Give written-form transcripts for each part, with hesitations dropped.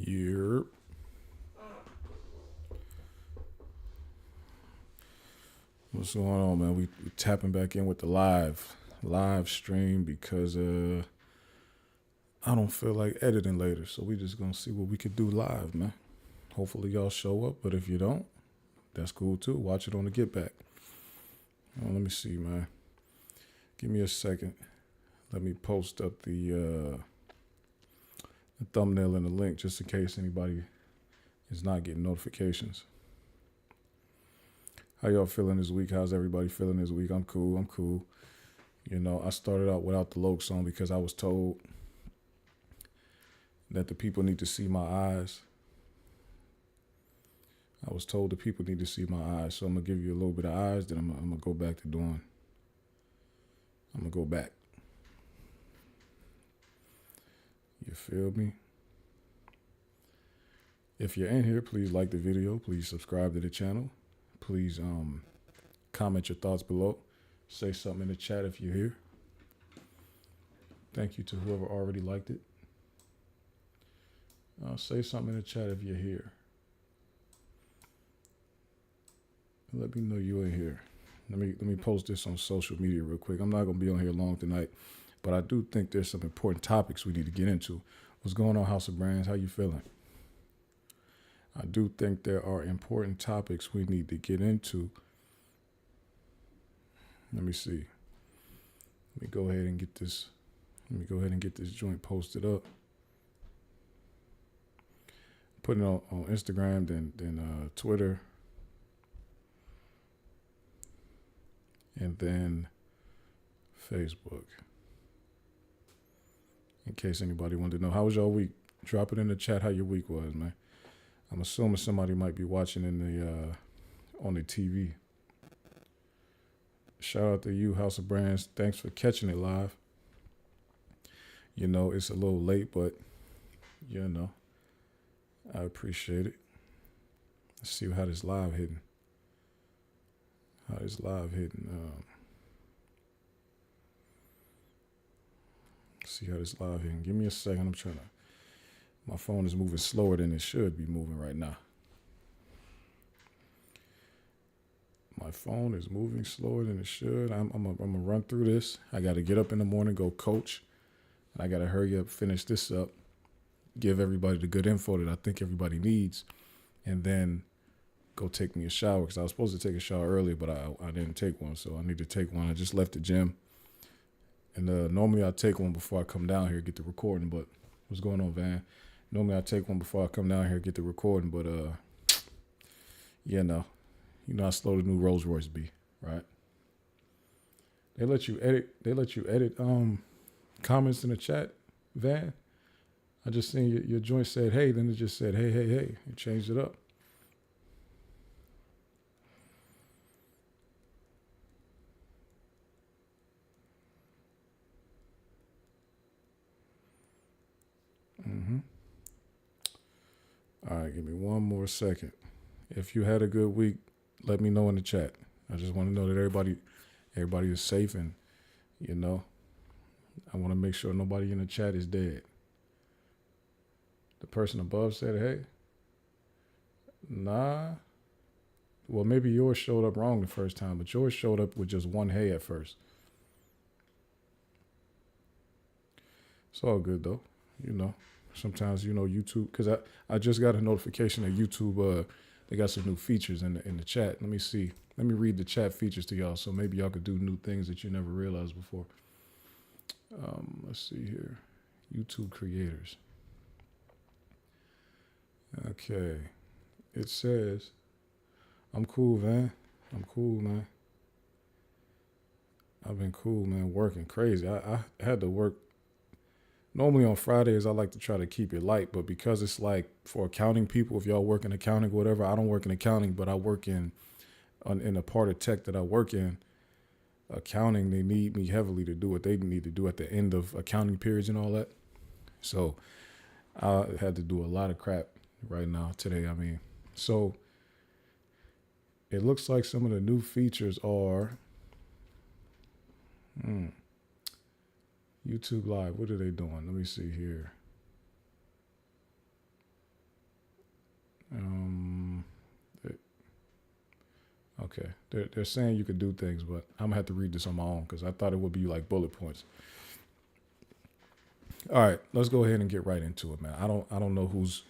Yep. What's going on, man? We tapping back in with the live stream because I don't feel like editing later, so we just gonna see what we could do live, man. Hopefully y'all show up, but if you don't, that's cool too. Watch it on the get back. Let me see, man. Give me a second. Let me post up the thumbnail and the link just in case anybody is not getting notifications. How y'all feeling this week? How's everybody feeling this week? I'm cool. You know, I started out without the Loke song because I was told that the people need to see my eyes. I was told the people need to see my eyes. So I'm going to give you a little bit of eyes, then I'm going to go back to doing. I'm going to go back. You feel me? If you're in here, please like the video. Please subscribe to the channel. Please comment your thoughts below. Say something in the chat if you're here. Thank you to whoever already liked it. Say something in the chat if you're here. Let me know you're in here. Let me post this on social media real quick. I'm not gonna be on here long tonight, but I do think there's some important topics we need to get into. What's going on, House of Brands? How you feeling? I do think there are important topics we need to get into. Let me see. Let me go ahead and get this. Let me go ahead and get this joint posted up. Putting it on Instagram, then Twitter, and then Facebook. In case anybody wanted to know, how was your week? Drop it in the chat how your week was, man. I'm assuming somebody might be watching in the on the TV. Shout out to you, House of Brands. Thanks for catching it live. You know, it's a little late, but you know, I appreciate it. Let's see how this live hitting. See how this live hitting. Give me a second. I'm trying to. My phone is moving slower than it should be moving right now. My phone is moving slower than it should. I'm gonna run through this. I got to get up in the morning, go coach. And I got to hurry up, finish this up, give everybody the good info that I think everybody needs, and then go take me a shower because I was supposed to take a shower earlier, but I didn't take one, so I need to take one. I just left the gym. And normally I take one before I come down here, get the recording, but what's going on, Van? Normally I take one before I come down here, get the recording, but you know how slow the new Rolls Royce be, right? They let you edit comments in the chat, Van. I just seen your joint said, hey, then it just said, hey. It changed it up. All right, give me one more second. If you had a good week, let me know in the chat. I just want to know that everybody is safe, and you know, I want to make sure nobody in the chat is dead. The person above said, hey. Nah. Well, maybe yours showed up wrong the first time, but yours showed up with just one hey at first. It's all good though, you know. Sometimes, you know, YouTube, because I just got a notification that YouTube, they got some new features in the chat. Let me see. Let me read the chat features to y'all, so maybe y'all could do new things that you never realized before. Let's see here. YouTube creators. Okay. It says, I'm cool, man. I'm cool, man. I've been cool, man. Working crazy. I had to work. Normally on Fridays, I like to try to keep it light, but because it's like for accounting people, if y'all work in accounting or whatever, I don't work in accounting, but I work in a part of tech that I work in. Accounting, they need me heavily to do what they need to do at the end of accounting periods and all that. So I had to do a lot of crap right now today. I mean, so it looks like some of the new features are YouTube Live. What are they doing? Let me see here. Um, okay, they're saying you could do things, but I'm gonna have to read this on my own because I thought it would be like bullet points. All right, let's go ahead and get right into it, man. I don't know who's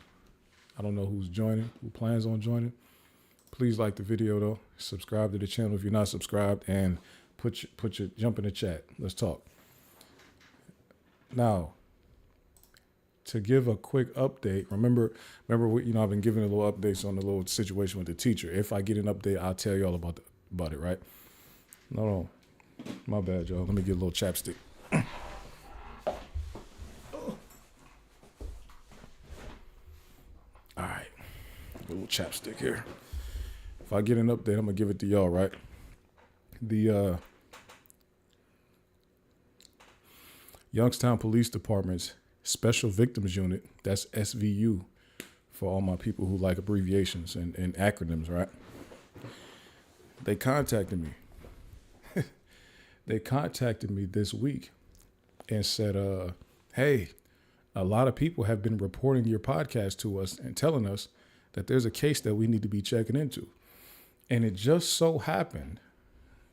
joining, who plans on joining. Please like the video though. Subscribe to the channel if you're not subscribed, and put your jump in the chat. Let's talk. Now, to give a quick update, remember, I've been giving a little updates on the little situation with the teacher. If I get an update, I'll tell y'all about it, right? No, my bad, y'all. Let me get a little chapstick. All right, a little chapstick here. If I get an update, I'm gonna give it to y'all, right? The Youngstown Police Department's Special Victims Unit, that's SVU for all my people who like abbreviations and acronyms, right? They contacted me. They contacted me this week and said, hey, a lot of people have been reporting your podcast to us and telling us that there's a case that we need to be checking into. And it just so happened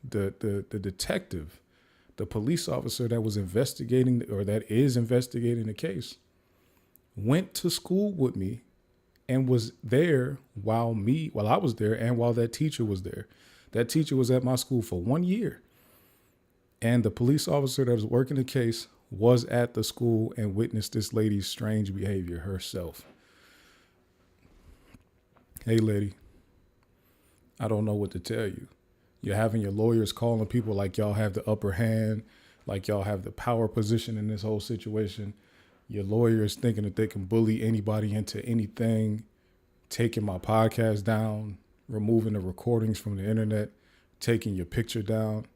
the detective, the police officer that was investigating or that is investigating the case, went to school with me and was there while I was there and while that teacher was there. That teacher was at my school for 1 year. And the police officer that was working the case was at the school and witnessed this lady's strange behavior herself. Hey, lady, I don't know what to tell you. You're having your lawyers calling people like y'all have the upper hand, like y'all have the power position in this whole situation. Your lawyers thinking that they can bully anybody into anything, taking my podcast down, removing the recordings from the internet, taking your picture down.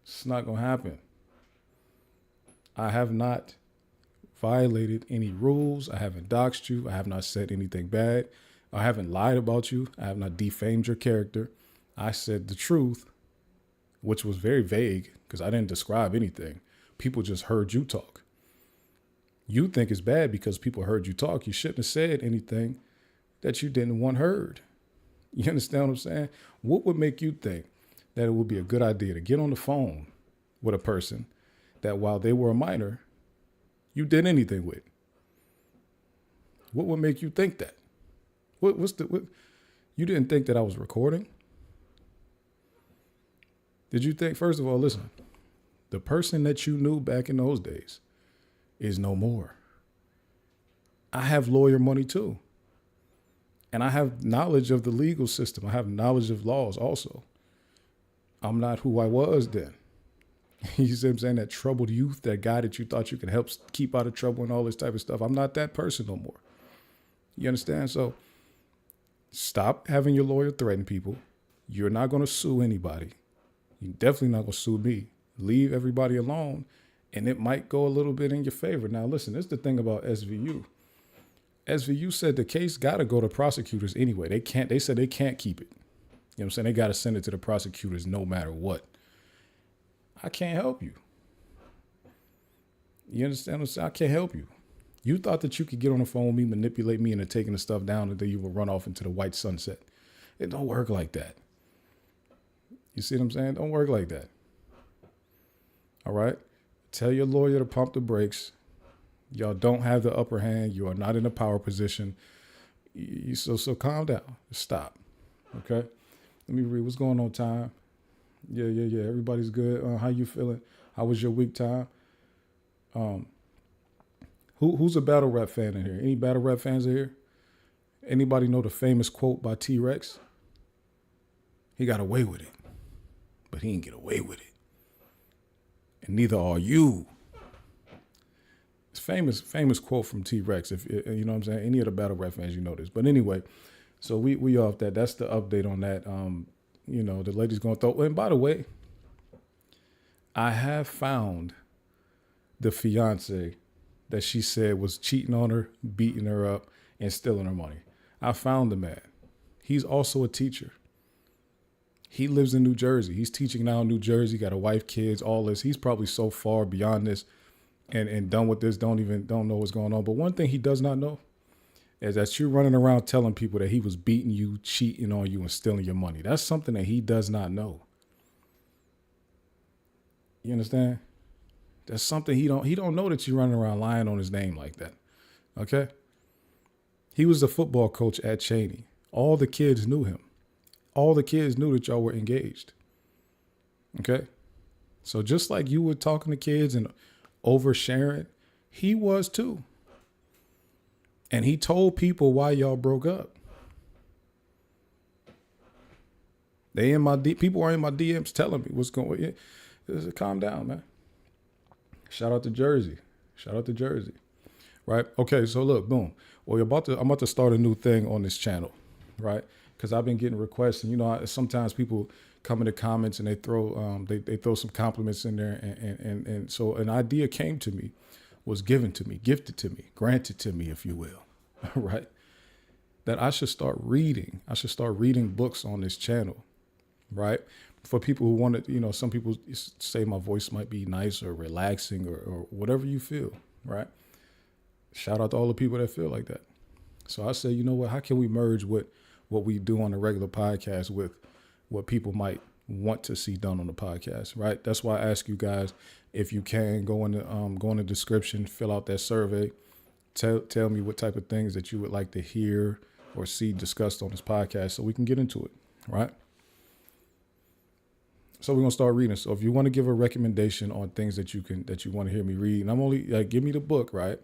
It's not going to happen. I have not violated any rules. I haven't doxed you. I have not said anything bad. I haven't lied about you. I have not defamed your character. I said the truth, which was very vague because I didn't describe anything. People just heard you talk. You think it's bad because people heard you talk. You shouldn't have said anything that you didn't want heard. You understand what I'm saying? What would make you think that it would be a good idea to get on the phone with a person that while they were a minor, you did anything with? What would make you think that? What you didn't think that I was recording? Did you think, first of all, listen, the person that you knew back in those days is no more. I have lawyer money too. And I have knowledge of the legal system. I have knowledge of laws also. I'm not who I was then. You see what I'm saying? That troubled youth, that guy that you thought you could help keep out of trouble and all this type of stuff. I'm not that person no more. You understand? So stop having your lawyer threaten people. You're not going to sue anybody. You're definitely not going to sue me. Leave everybody alone, and it might go a little bit in your favor. Now, listen, this is the thing about SVU. SVU said the case got to go to prosecutors anyway. They said they can't keep it. You know what I'm saying? They got to send it to the prosecutors no matter what. I can't help you. You understand what I'm saying? I can't help you. You thought that you could get on the phone with me, manipulate me into taking the stuff down, and then you will run off into the white sunset. It don't work like that. You see what I'm saying? Don't work like that. All right? Tell your lawyer to pump the brakes. Y'all don't have the upper hand. You are not in a power position. So calm down. Stop. Okay? Let me read. What's going on, Time? Yeah. Everybody's good. How you feeling? How was your week, Time? Who's a battle rap fan in here? Any battle rap fans in here? Anybody know the famous quote by T-Rex? He got away with it, but he didn't get away with it. And neither are you. It's famous quote from T-Rex. If you know what I'm saying, any of the battle rap fans, you know this. But anyway, so we off that. That's the update on that. The lady's gonna throw. And by the way, I have found the fiance that she said was cheating on her, beating her up, and stealing her money. I found the man. He's also a teacher. He lives in New Jersey. He's teaching now in New Jersey, got a wife, kids, all this. He's probably so far beyond this and done with this, don't know what's going on. But one thing he does not know is that you're running around telling people that he was beating you, cheating on you, and stealing your money. That's something that he does not know. You understand? That's something he don't know, that you're running around lying on his name like that. Okay? He was the football coach at Cheney. All the kids knew him. All the kids knew that y'all were engaged. Okay? So just like you were talking to kids and oversharing, he was too. And he told people why y'all broke up. People are in my DMs telling me what's going on. Calm down, man. Shout out to Jersey. Right? Okay, so look, boom. Well, I'm about to start a new thing on this channel, right? Because I've been getting requests, and sometimes people come in the comments and they throw they throw some compliments in there, and so an idea came to me, was given to me, gifted to me, granted to me, if you will, right? That I should start reading. I should start reading books on this channel, right? For people who want to, some people say my voice might be nice or relaxing or whatever you feel, right? Shout out to all the people that feel like that. So I say, you know what? How can we merge what we do on a regular podcast with what people might want to see done on the podcast, right? That's why I ask you guys, if you can, go in the description, fill out that survey, tell me what type of things that you would like to hear or see discussed on this podcast, so we can get into it, right? So we're gonna start reading. So if you want to give a recommendation on things that you want to hear me read, and I'm only give me the book, right,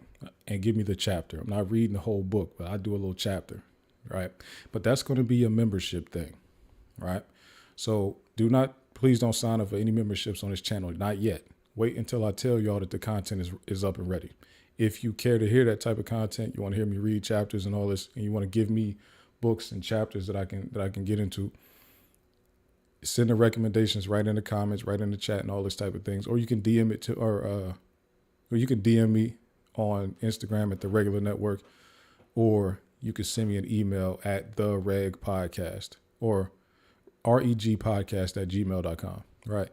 and give me the chapter. I'm not reading the whole book, but I do a little chapter, right? But that's going to be a membership thing, right? So please don't sign up for any memberships on this channel, not yet. Wait until I tell y'all that the content is up and ready. If you care to hear that type of content, you want to hear me read chapters and all this, and you want to give me books and chapters that I can get into, send the recommendations right in the comments, right in the chat, and all this type of things. Or you can DM it or you can DM me on Instagram at the Regular Network, or you can send me an email at the regpodcast or regpodcast@gmail.com. Right?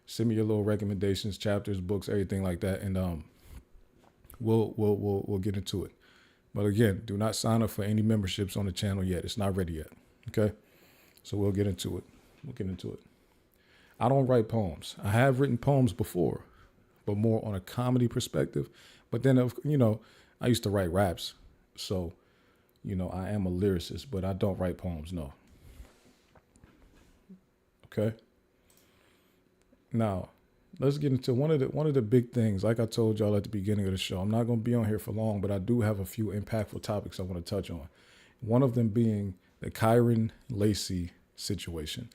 Send me your little recommendations, chapters, books, everything like that, and we'll get into it. But again, do not sign up for any memberships on the channel yet. It's not ready yet. Okay? So we'll get into it. I don't write poems. I have written poems before, but more on a comedy perspective. But then, I used to write raps. So, I am a lyricist, but I don't write poems, no. Okay? Now, let's get into one of the big things. Like I told y'all at the beginning of the show, I'm not going to be on here for long, but I do have a few impactful topics I want to touch on. One of them being the Kyren Lacy situation.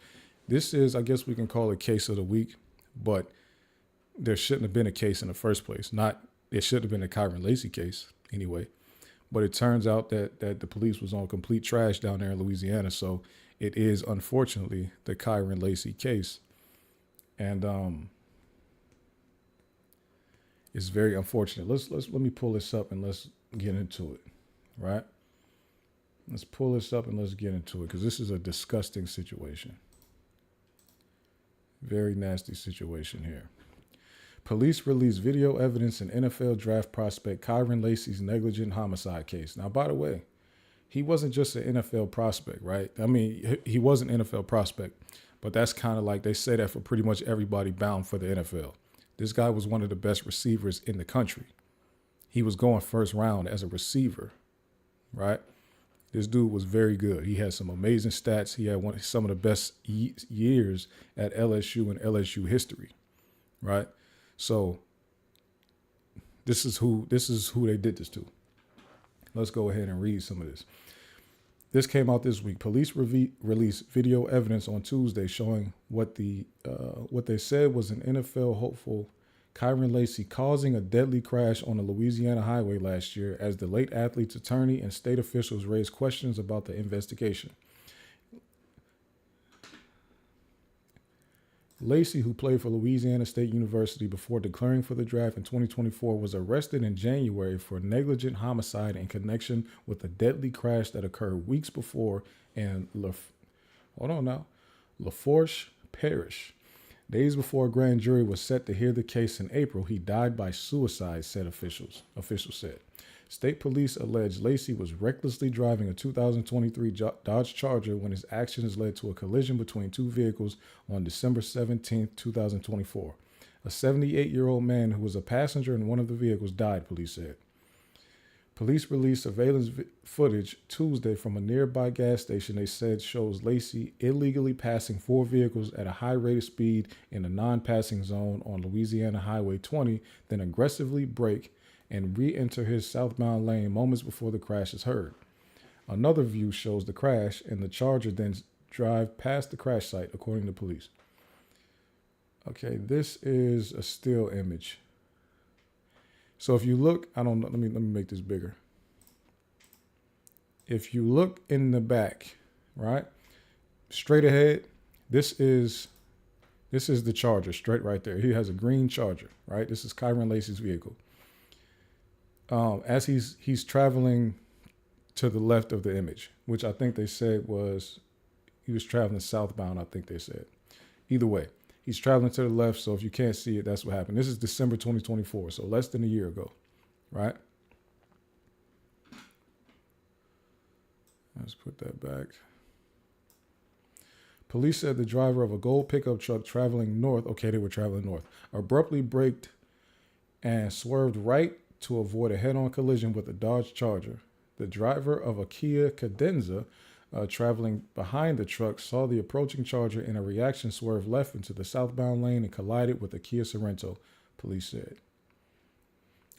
This is, I guess we can call it case of the week, but there shouldn't have been a case in the first place. It should have been a Kyren Lacy case anyway. But it turns out that the police was on complete trash down there in Louisiana. So it is, unfortunately, the Kyren Lacy case. And it's very unfortunate. Let me pull this up and let's get into it, right? Let's pull this up and let's get into it, because this is a disgusting situation. Very nasty situation here. Police release video evidence in NFL draft prospect Kyren Lacy's negligent homicide case. Now, by the way, he wasn't just an NFL prospect, right? I mean, he was an NFL prospect, but that's kind of like they say that for pretty much everybody bound for the NFL. This guy was one of the best receivers in the country. He was going first round as a receiver, right? This dude was very good. He had some amazing stats. He had some of the best years at LSU in LSU history, right? So this is who they did this to. Let's go ahead and read some of this. This came out this week. Police released video evidence on Tuesday showing what they said was an NFL hopeful, Kyren Lacy, causing a deadly crash on a Louisiana highway last year as the late athlete's attorney and state officials raised questions about the investigation. Lacy, who played for Louisiana State University before declaring for the draft in 2024, was arrested in January for negligent homicide in connection with a deadly crash that occurred weeks before in LaFourche Parish. Days before a grand jury was set to hear the case in April, he died by suicide, said officials said. State police allege Lacy was recklessly driving a 2023 Dodge Charger when his actions led to a collision between two vehicles on December 17, 2024. A 78-year-old man who was a passenger in one of the vehicles died, police said. Police released surveillance footage Tuesday from a nearby gas station they said shows Lacy illegally passing four vehicles at a high rate of speed in a non-passing zone on Louisiana Highway 20, then aggressively brake and re-enter his southbound lane moments before the crash is heard. Another view shows the crash, and the Charger then drive past the crash site, according to police. Okay, this is a still image. So if you look, I don't know, let me make this bigger. If you look in the back, right, straight ahead, this is the Charger, straight right there. He has a green Charger, right? This is Kyren Lacy's vehicle. As he's traveling to the left of the image, which I think they said was he was traveling southbound, I think they said. Either way, he's traveling to the left, so if you can't see it, that's what happened. This is December 2024, so less than a year ago, right? Let's put that back. Police said the driver of a gold pickup truck traveling north, okay, they were traveling north, abruptly braked and swerved right to avoid a head-on collision with a Dodge Charger. The driver of a Kia Cadenza traveling behind the truck saw the approaching Charger in a reaction swerve left into the southbound lane and collided with a Kia Sorento, police said.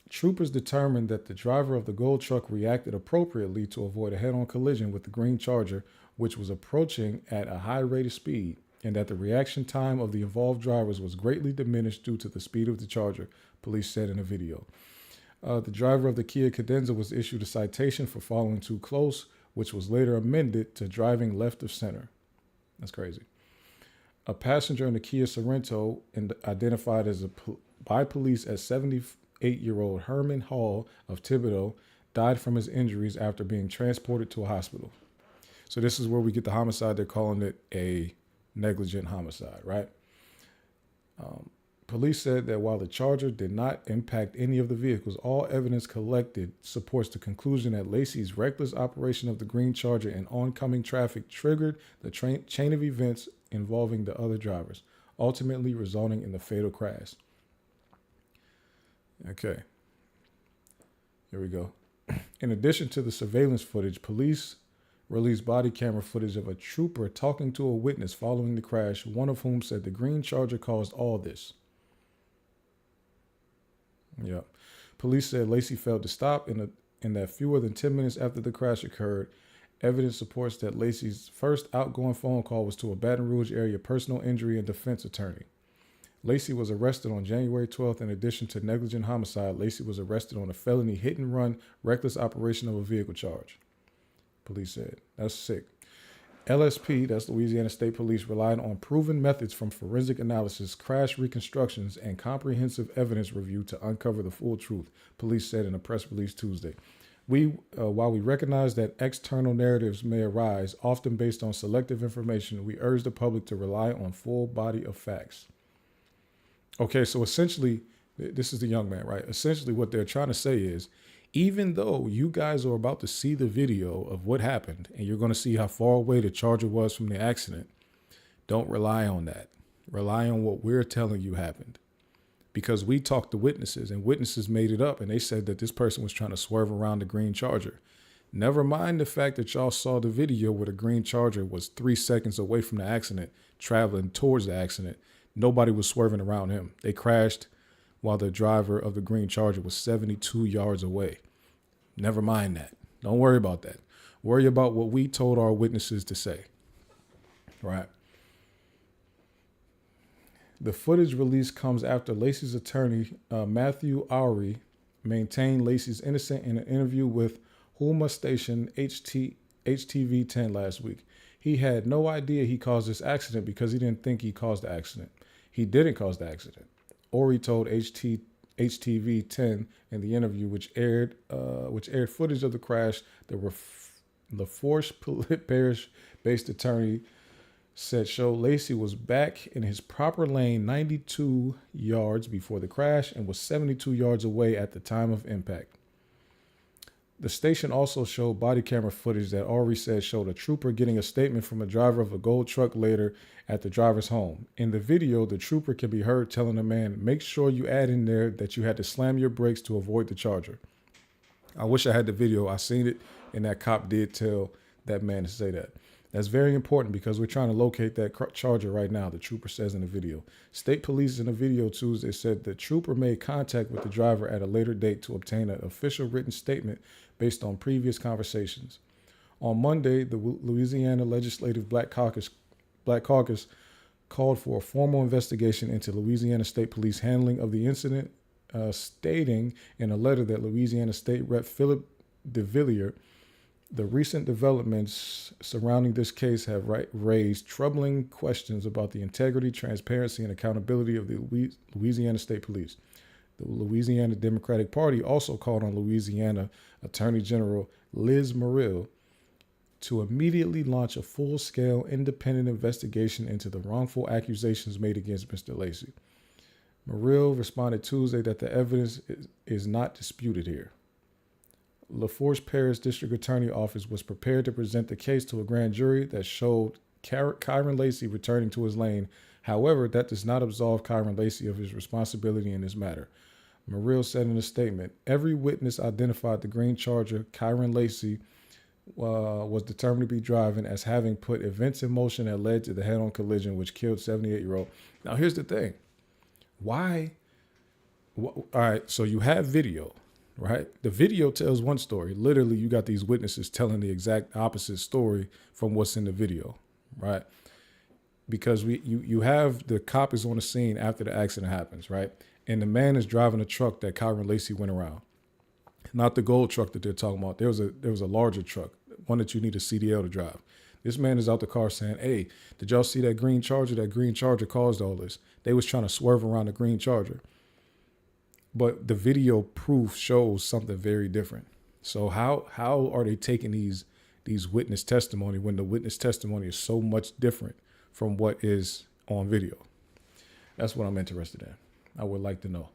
Troopers determined that the driver of the gold truck reacted appropriately to avoid a head-on collision with the green Charger, which was approaching at a high rate of speed, and that the reaction time of the involved drivers was greatly diminished due to the speed of the Charger, police said in a video. The driver of the Kia Cadenza was issued a citation for following too close, which was later amended to driving left of center. That's crazy. A passenger in the Kia Sorento, identified by police as 78-year-old Herman Hall of Thibodeau, died from his injuries after being transported to a hospital. So this is where we get the homicide. They're calling it a negligent homicide, right? Police said that while the Charger did not impact any of the vehicles, all evidence collected supports the conclusion that Lacy's reckless operation of the green Charger and oncoming traffic triggered the chain of events involving the other drivers, ultimately resulting in the fatal crash. Okay. Here we go. In addition to the surveillance footage, police released body camera footage of a trooper talking to a witness following the crash, one of whom said the green Charger caused all this. Yeah. Police said Lacy failed to stop in that fewer than 10 minutes after the crash occurred. Evidence supports that Lacy's first outgoing phone call was to a Baton Rouge area personal injury and defense attorney. Lacy was arrested on January 12th. In addition to negligent homicide, Lacy was arrested on a felony hit and run, reckless operation of a vehicle charge. Police said. That's sick. LSP, that's Louisiana State Police, relied on proven methods from forensic analysis, crash reconstructions, and comprehensive evidence review to uncover the full truth, police said in a press release Tuesday. While we recognize that external narratives may arise, often based on selective information, we urge the public to rely on full body of facts. Okay, so essentially, this is the young man, right? Essentially what they're trying to say is, even though you guys are about to see the video of what happened and you're going to see how far away the Charger was from the accident, don't rely on that. Rely on what we're telling you happened. Because we talked to witnesses and witnesses made it up and they said that this person was trying to swerve around the green Charger. Never mind the fact that y'all saw the video where the green Charger was 3 seconds away from the accident, traveling towards the accident. Nobody was swerving around him. They crashed while the driver of the green Charger was 72 yards away. Never mind that. Don't worry about that. Worry about what we told our witnesses to say. Right. The footage release comes after Lacy's attorney, Matthew Oury, maintained Lacy's innocent in an interview with Houma Station HTV 10 last week. He had no idea he caused this accident because he didn't think he caused the accident. He didn't cause the accident. Oury told HTV 10 in the interview, which aired footage of the crash. The Lafourche Parish-based attorney said Lacy was back in his proper lane 92 yards before the crash and was 72 yards away at the time of impact. The station also showed body camera footage that Aubrey said showed a trooper getting a statement from a driver of a gold truck later at the driver's home. In the video, the trooper can be heard telling the man, "Make sure you add in there that you had to slam your brakes to avoid the charger." I wish I had the video. I seen it, and that cop did tell that man to say that. That's very important because we're trying to locate that charger right now, the trooper says in the video. State police in the video Tuesday said the trooper made contact with the driver at a later date to obtain an official written statement based on previous conversations. On Monday, the Louisiana Legislative Black Caucus called for a formal investigation into Louisiana State Police handling of the incident, stating in a letter that Louisiana State Rep. Philip DeVilliers, the recent developments surrounding this case have raised troubling questions about the integrity, transparency, and accountability of the Louisiana State Police. The Louisiana Democratic Party also called on Louisiana Attorney General Liz Muriel to immediately launch a full-scale independent investigation into the wrongful accusations made against Mr. Lacy. Muriel responded Tuesday that the evidence is not disputed here. LaForce Parish District Attorney Office was prepared to present the case to a grand jury that showed Kyren Lacy returning to his lane. However, that does not absolve Kyren Lacy of his responsibility in this matter. Muriel said in a statement, "Every witness identified the green Charger Kyren Lacy was determined to be driving as having put events in motion that led to the head-on collision which killed 78-year-old." Now, here's the thing. Why? All right, so you have video. Right? The video tells one story. Literally, you got these witnesses telling the exact opposite story from what's in the video, right? Because you have the cop is on the scene after the accident happens, right? And the man is driving a truck that Kyren Lacy went around. Not the gold truck that they're talking about. There was a larger truck, one that you need a CDL to drive. This man is out the car saying, "Hey, did y'all see that green Charger? That green Charger caused all this." They was trying to swerve around the green Charger. But the video proof shows something very different. So how are they taking these witness testimony when the witness testimony is so much different from what is on video? That's what I'm interested in. I would like to know.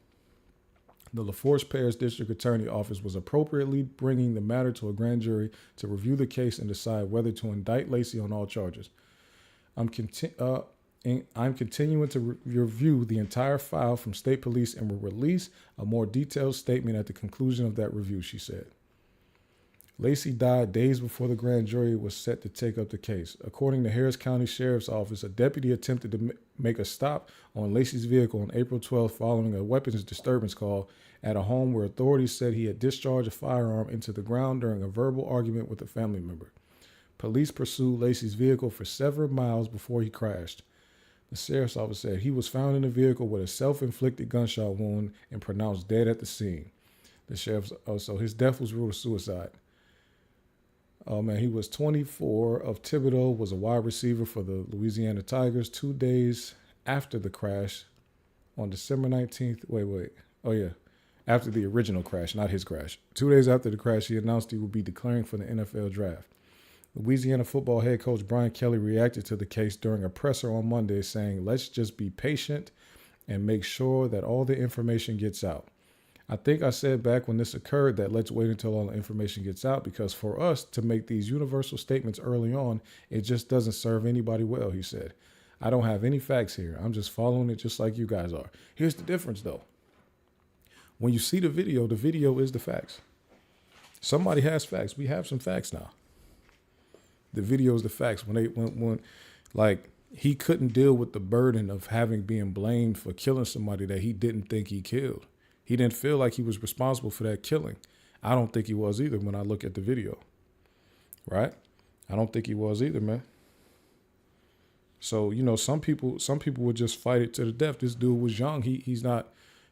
The LaForce Parish District Attorney Office was appropriately bringing the matter to a grand jury to review the case and decide whether to indict Lacy on all charges. I'm continuing to review the entire file from state police and will release a more detailed statement at the conclusion of that review, she said. Lacy died days before the grand jury was set to take up the case. According to Harris County Sheriff's Office, a deputy attempted to make a stop on Lacy's vehicle on April 12th following a weapons disturbance call at a home where authorities said he had discharged a firearm into the ground during a verbal argument with a family member. Police pursued Lacy's vehicle for several miles before he crashed. The sheriff's office said he was found in the vehicle with a self-inflicted gunshot wound and pronounced dead at the scene. The sheriff's so his death was ruled a suicide. Oh man, he was 24 of Thibodeau, was a wide receiver for the Louisiana Tigers 2 days after the crash on December 19th. Oh yeah. After the original crash, not his crash. 2 days after the crash, he announced he would be declaring for the NFL draft. Louisiana football head coach Brian Kelly reacted to the case during a presser on Monday, saying, "Let's just be patient and make sure that all the information gets out. I think I said back when this occurred that let's wait until all the information gets out because for us to make these universal statements early on, it just doesn't serve anybody well," he said. "I don't have any facts here. I'm just following it just like you guys are." Here's the difference, though. When you see the video is the facts. Somebody has facts. We have some facts now. The video is the facts. When like he couldn't deal with the burden of being blamed for killing somebody that he didn't think he killed. He didn't feel like he was responsible for that killing. I don't think he was either when I look at the video. Right? I don't think he was either, man. So, some people would just fight it to the death. This dude was young. He's not,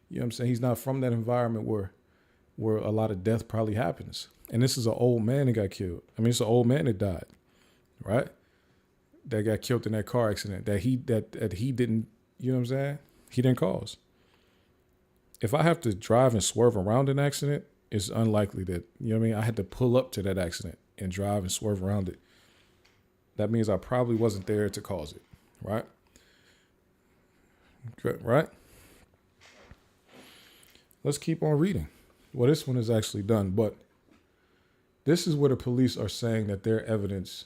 you know what I'm saying? He's not from that environment where a lot of death probably happens. And this is an old man that got killed. I mean, it's an old man that died, right? That got killed in that car accident that he didn't, you know what I'm saying? He didn't cause. If I have to drive and swerve around an accident, it's unlikely that, you know what I mean? I had to pull up to that accident and drive and swerve around it. That means I probably wasn't there to cause it, right? Good, right? Let's keep on reading. Well, this one is actually done, but This is where the police are saying that their evidence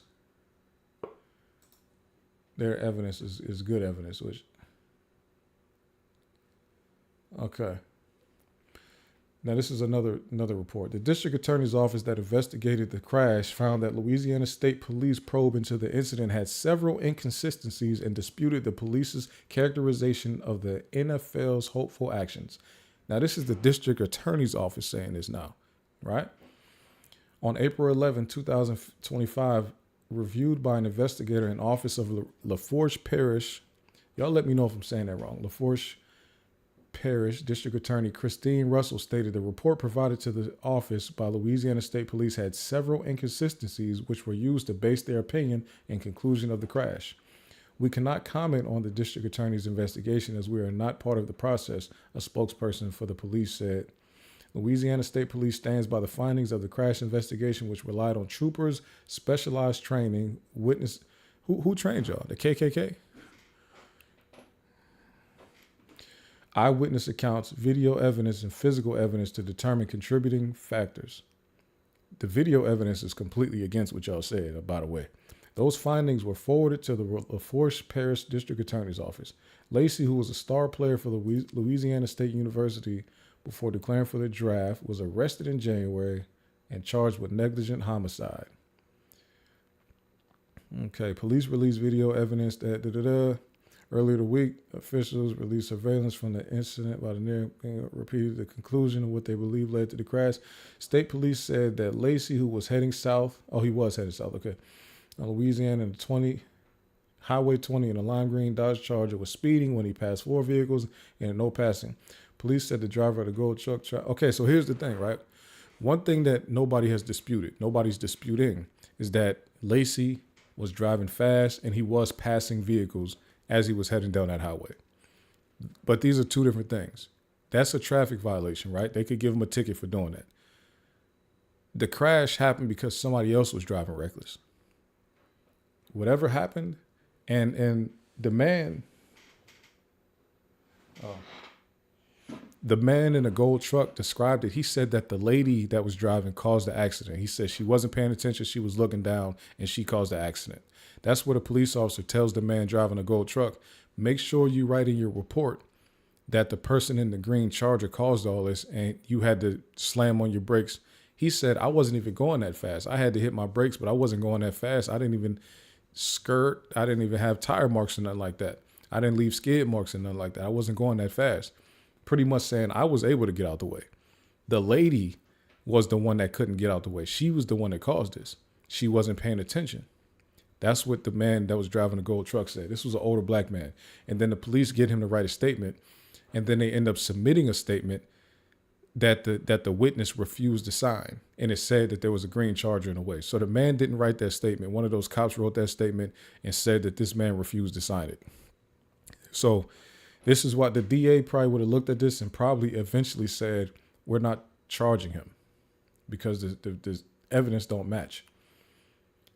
is good evidence, which, okay. Now, this is another report. The district attorney's office that investigated the crash found that Louisiana State Police probe into the incident had several inconsistencies and disputed the police's characterization of the NFL's hopeful actions. Now, this is the district attorney's office saying this now, right? On April 11, 2025, reviewed by an investigator in office of LaForge Parish. Y'all let me know if I'm saying that wrong. LaForge Parish District Attorney Christine Russell stated the report provided to the office by Louisiana State Police had several inconsistencies which were used to base their opinion and conclusion of the crash. We cannot comment on the district attorney's investigation as we are not part of the process, a spokesperson for the police said. Louisiana State Police stands by the findings of the crash investigation, which relied on troopers, specialized training, witness. Who trained y'all? The KKK? Eyewitness accounts, video evidence, and physical evidence to determine contributing factors. The video evidence is completely against what y'all said, by the way. Those findings were forwarded to the LaForge Parish District Attorney's Office. Lacy, who was a star player for the Louisiana State University before declaring for the draft, was arrested in January and charged with negligent homicide. Okay, police released video evidence that earlier the week, officials released surveillance from the incident by the near repeated the conclusion of what they believe led to the crash. State police said that Lacy, who was heading south, okay, on Louisiana and Highway 20 in a lime green Dodge Charger was speeding when he passed four vehicles and no passing. Police said the driver of the gold truck. Okay, so here's the thing, right? One thing that nobody's disputing, is that Lacy was driving fast and he was passing vehicles as he was heading down that highway. But these are two different things. That's a traffic violation, right? They could give him a ticket for doing that. The crash happened because somebody else was driving reckless. Whatever happened, and the man in the gold truck described it. He said that the lady that was driving caused the accident. He said she wasn't paying attention. She was looking down and she caused the accident. That's what a police officer tells the man driving a gold truck. Make sure you write in your report that the person in the green Charger caused all this and you had to slam on your brakes. He said, I wasn't even going that fast. I had to hit my brakes, but I wasn't going that fast. I didn't even skirt. I didn't even have tire marks or nothing like that. I didn't leave skid marks or nothing like that. I wasn't going that fast. Pretty much saying I was able to get out the way. The lady was the one that couldn't get out the way. She was the one that caused this. She wasn't paying attention. That's what the man that was driving the gold truck said. This was an older black man. And then the police get him to write a statement. And then they end up submitting a statement that the witness refused to sign. And it said that there was a green Charger in the way. So the man didn't write that statement. One of those cops wrote that statement and said that this man refused to sign it. So this is what the DA probably would have looked at this and probably eventually said, we're not charging him because the evidence don't match,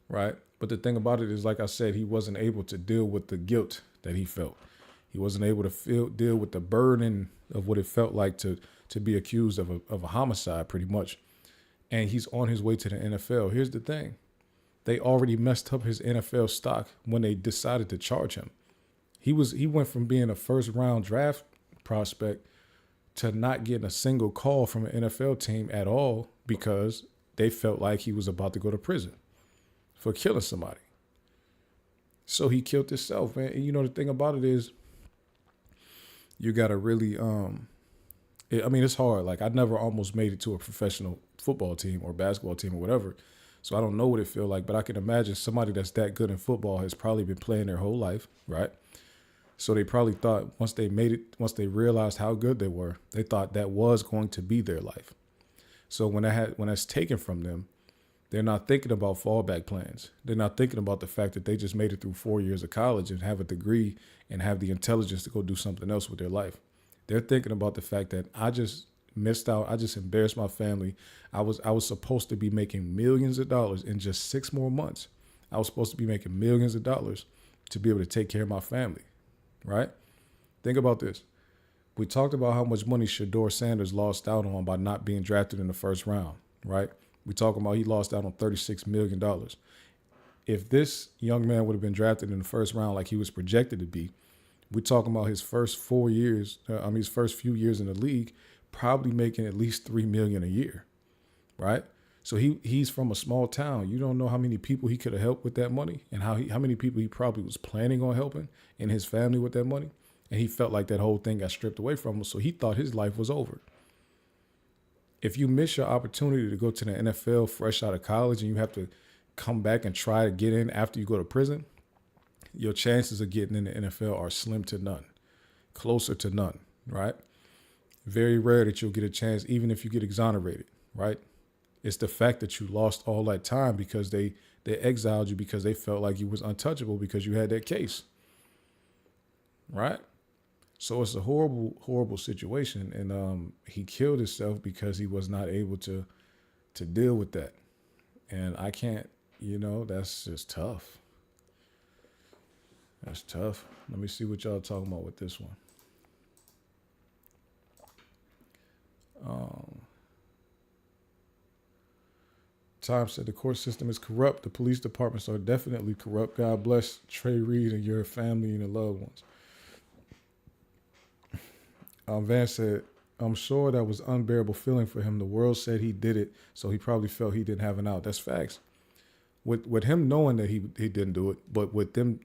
right? But the thing about it is, like I said, he wasn't able to deal with the guilt that he felt. He wasn't able to deal with the burden of what it felt like to be accused of a homicide, pretty much. And he's on his way to the NFL. Here's the thing. They already messed up his NFL stock when they decided to charge him. He went from being a first round draft prospect to not getting a single call from an NFL team at all because they felt like he was about to go to prison for killing somebody. So he killed himself, man. And you know, the thing about it is you got to really, it's hard. Like I never almost made it to a professional football team or basketball team or whatever. So I don't know what it feels like, but I can imagine somebody that's that good in football has probably been playing their whole life, right? So they probably thought once they realized how good they were, they thought that was going to be their life. So when that's taken from them, they're not thinking about fallback plans. They're not thinking about the fact that they just made it through 4 years of college and have a degree and have the intelligence to go do something else with their life. They're thinking about the fact that I just missed out. I just embarrassed my family. I was supposed to be making millions of dollars in just 6 more months. I was supposed to be making millions of dollars to be able to take care of my family. Right? Think about this. We talked about how much money Shedeur Sanders lost out on by not being drafted in the first round, right? We talking about he lost out on $36 million. If this young man would have been drafted in the first round like he was projected to be, we're talking about his first 4 years, his first few years in the league, probably making at least $3 million a year, right? So he's from a small town. You don't know how many people he could have helped with that money, and how many people he probably was planning on helping in his family with that money. And he felt like that whole thing got stripped away from him, so he thought his life was over. If you miss your opportunity to go to the NFL fresh out of college and you have to come back and try to get in after you go to prison, your chances of getting in the NFL are slim to none, closer to none, right? Very rare that you'll get a chance, even if you get exonerated, right? It's the fact that you lost all that time because they exiled you because they felt like you was untouchable because you had that case, right? So it's a horrible, horrible situation, and he killed himself because he was not able to deal with that. And I can't, that's just tough. That's tough. Let me see what y'all talking about with this one. Time said the court system is corrupt. The police departments are definitely corrupt. God bless Trey Reed and your family and your loved ones. Van said, I'm sure that was unbearable feeling for him. The world said he did it, so he probably felt he didn't have an out. That's facts. With him knowing that he didn't do it, but with them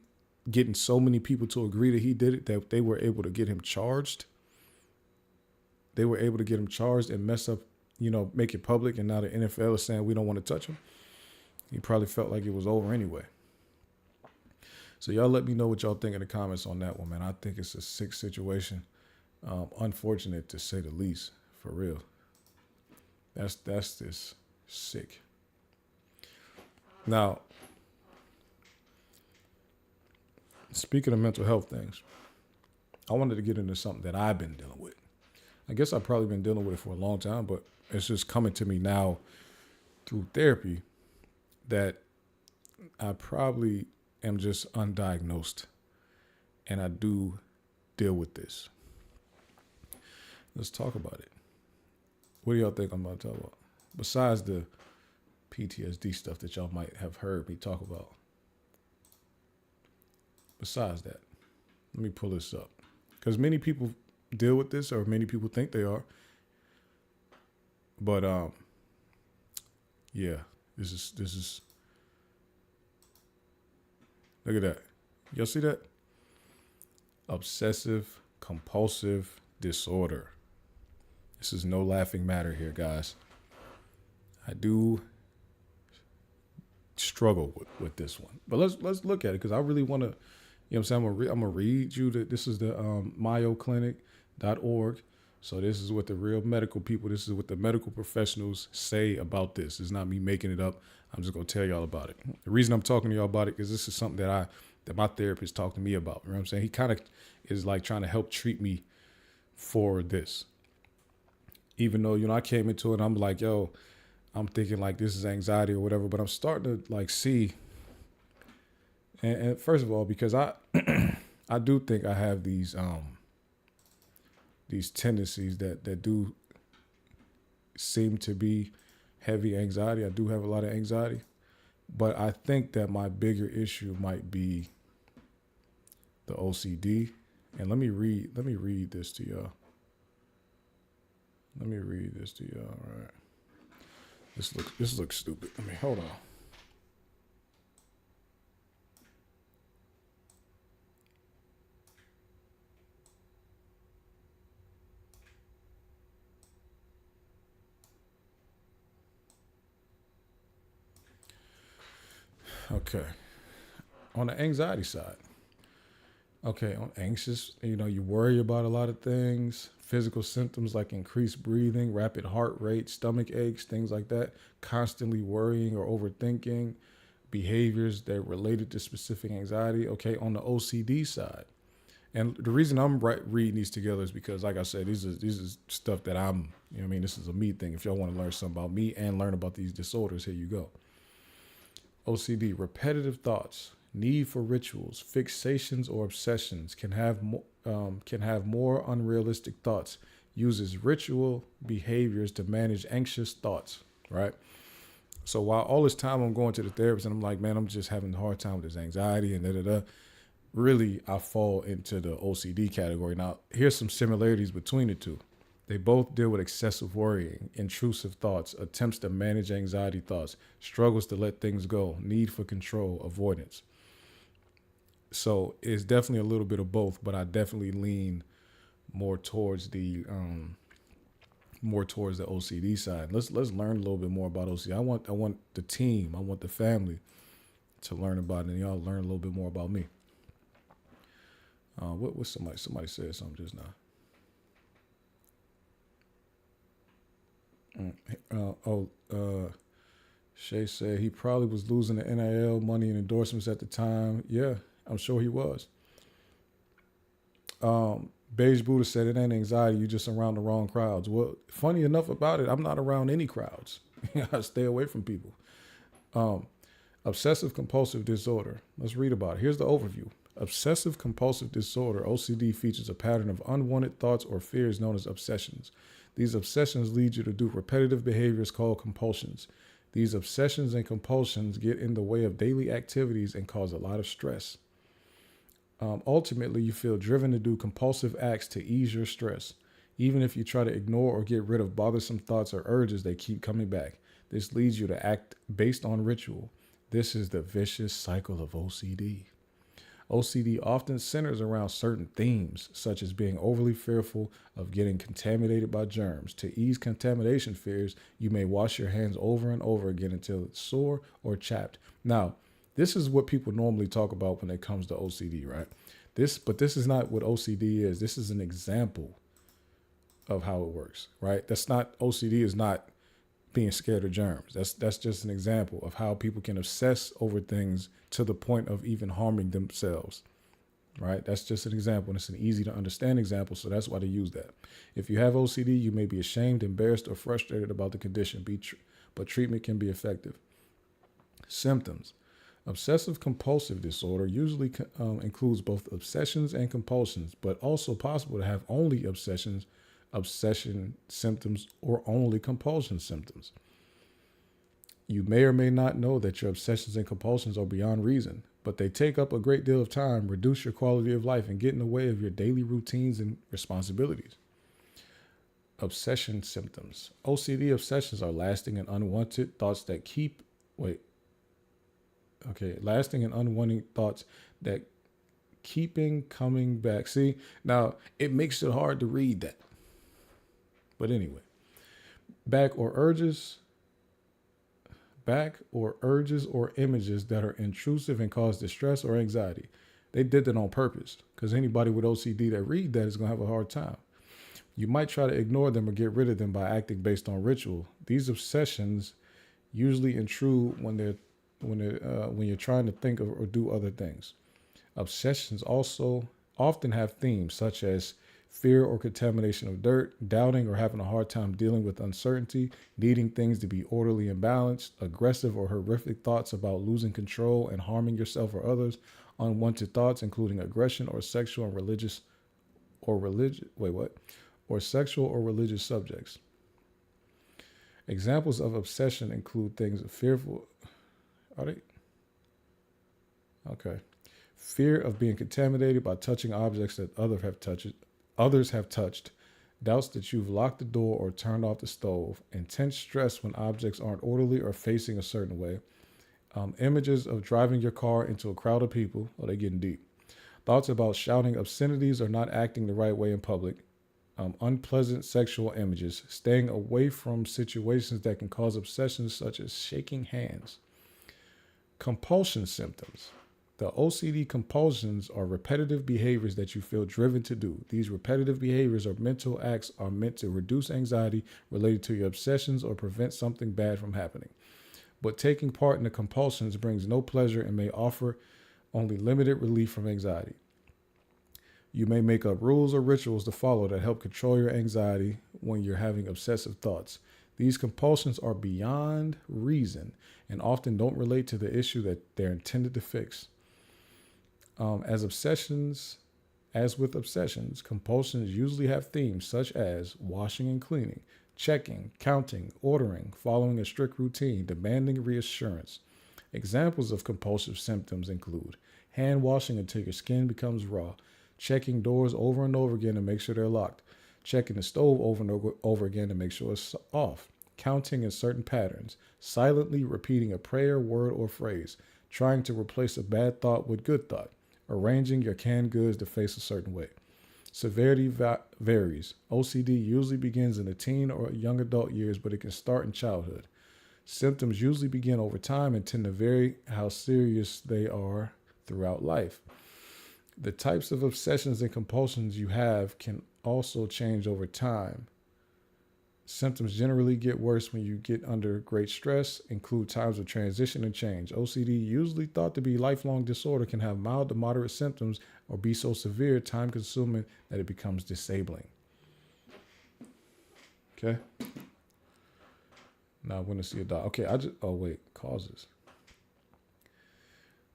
getting so many people to agree that he did it, that they were able to get him charged. They were able to get him charged and mess up, make it public, and now the NFL is saying we don't want to touch him. He probably felt like it was over anyway. So y'all let me know what y'all think in the comments on that one, man. I think it's a sick situation. Unfortunate to say the least, for real. That's just sick. Now, speaking of mental health things, I wanted to get into something that I've been dealing with. I guess I've probably been dealing with it for a long time, but it's just coming to me now through therapy that I probably am just undiagnosed, and I do deal with this. Let's talk about it. What do y'all think I'm about to talk about? Besides the PTSD stuff that y'all might have heard me talk about. Besides that, let me pull this up. Because many people deal with this, or many people think they are. But yeah, this is look at that. Y'all see that? Obsessive compulsive disorder. This is no laughing matter here, guys. I do struggle with this one. But let's look at it, because I really want to, I'm saying, I'm going to read you that this is the mayoclinic.org. So this is what the real medical people, this is what the medical professionals say about this. It's not me making it up. I'm just going to tell y'all about it. The reason I'm talking to y'all about it is this is something that my therapist talked to me about. You know what I'm saying? He kind of is like trying to help treat me for this. Even though, I came into it, I'm like, I'm thinking like this is anxiety or whatever, but I'm starting to like see. And first of all, because I do think I have these tendencies that do seem to be heavy anxiety. I do have a lot of anxiety, but I think that my bigger issue might be the OCD. And let me read this to y'all. All right. This looks stupid. Hold on. Okay. On the anxiety side. Okay, on anxious, you worry about a lot of things, physical symptoms like increased breathing, rapid heart rate, stomach aches, things like that, constantly worrying or overthinking, behaviors that are related to specific anxiety. Okay, on the OCD side. And the reason I'm reading these together is because, like I said, these is stuff that I'm, this is a me thing. If y'all want to learn something about me and learn about these disorders, here you go. OCD, repetitive thoughts, need for rituals, fixations, or obsessions, can have more unrealistic thoughts, uses ritual behaviors to manage anxious thoughts, right? So while all this time I'm going to the therapist and I'm like, man, I'm just having a hard time with this anxiety and da da da. Really, I fall into the OCD category. Now, here's some similarities between the two. They both deal with excessive worrying, intrusive thoughts, attempts to manage anxiety thoughts, struggles to let things go, need for control, avoidance. So it's definitely a little bit of both, but I definitely lean more towards the OCD side. Let's learn a little bit more about OCD. I want the team, I want the family to learn about it, and y'all learn a little bit more about me. What somebody said something just now. Shay said he probably was losing the NIL money and endorsements at the time. Yeah, I'm sure he was. Beige Buddha said it ain't anxiety, you just around the wrong crowds. Well, funny enough about it, I'm not around any crowds. I stay away from people. Obsessive compulsive disorder. Let's read about it. Here's the overview. Obsessive compulsive disorder, OCD, features a pattern of unwanted thoughts or fears known as obsessions. These obsessions lead you to do repetitive behaviors called compulsions. These obsessions and compulsions get in the way of daily activities and cause a lot of stress. Ultimately, you feel driven to do compulsive acts to ease your stress. Even if you try to ignore or get rid of bothersome thoughts or urges, they keep coming back. This leads you to act based on ritual. This is the vicious cycle of OCD. OCD often centers around certain themes, such as being overly fearful of getting contaminated by germs. To ease contamination fears, you may wash your hands over and over again until it's sore or chapped. Now, this is what people normally talk about when it comes to OCD, right? But this is not what OCD is. This is an example of how it works, right? OCD is not being scared of germs. That's just an example of how people can obsess over things to the point of even harming themselves, right? That's just an example, and it's an easy to understand example, so that's why they use that. If you have OCD, you may be ashamed, embarrassed, or frustrated about the condition, but treatment can be effective. Symptoms. Obsessive compulsive disorder usually includes both obsessions and compulsions, but also possible to have only obsession symptoms or only compulsion symptoms. You may or may not know that your obsessions and compulsions are beyond reason, but they take up a great deal of time, reduce your quality of life, and get in the way of your daily routines and responsibilities. Obsession symptoms. OCD obsessions are lasting and unwanted thoughts that lasting and unwanted thoughts that keeping coming back. See, now it makes it hard to read that. But anyway, back or urges or images that are intrusive and cause distress or anxiety. They did that on purpose because anybody with OCD that read that is going to have a hard time. You might try to ignore them or get rid of them by acting based on ritual. These obsessions usually intrude when you're trying to think of or do other things. Obsessions also often have themes such as fear or contamination of dirt, doubting or having a hard time dealing with uncertainty, needing things to be orderly and balanced, aggressive or horrific thoughts about losing control and harming yourself or others, unwanted thoughts including aggression or sexual or religious subjects. Examples of obsession include things of fearful. Are they? Okay. Fear of being contaminated by touching objects that others have touched, doubts that you've locked the door or turned off the stove, intense stress when objects aren't orderly or facing a certain way, images of driving your car into a crowd of people, they're getting deep, thoughts about shouting obscenities or not acting the right way in public, unpleasant sexual images, staying away from situations that can cause obsessions such as shaking hands. Compulsion symptoms. The OCD compulsions are repetitive behaviors that you feel driven to do. These repetitive behaviors or mental acts are meant to reduce anxiety related to your obsessions or prevent something bad from happening. But taking part in the compulsions brings no pleasure and may offer only limited relief from anxiety. You may make up rules or rituals to follow that help control your anxiety when you're having obsessive thoughts. These compulsions are beyond reason and often don't relate to the issue that they're intended to fix. As with obsessions, compulsions usually have themes such as washing and cleaning, checking, counting, ordering, following a strict routine, demanding reassurance. Examples of compulsive symptoms include hand washing until your skin becomes raw, checking doors over and over again to make sure they're locked, checking the stove over and over again to make sure it's off, counting in certain patterns, silently repeating a prayer, word, or phrase, trying to replace a bad thought with good thought, arranging your canned goods to face a certain way. Severity varies. OCD usually begins in the teen or young adult years, but it can start in childhood. Symptoms usually begin over time and tend to vary how serious they are throughout life. The types of obsessions and compulsions you have can also change over time. Symptoms generally get worse when you get under great stress, include times of transition and change. OCD, usually thought to be lifelong disorder, can have mild to moderate symptoms or be so severe, time-consuming, that it becomes disabling. Okay? Now I want to see a doc. Okay, causes.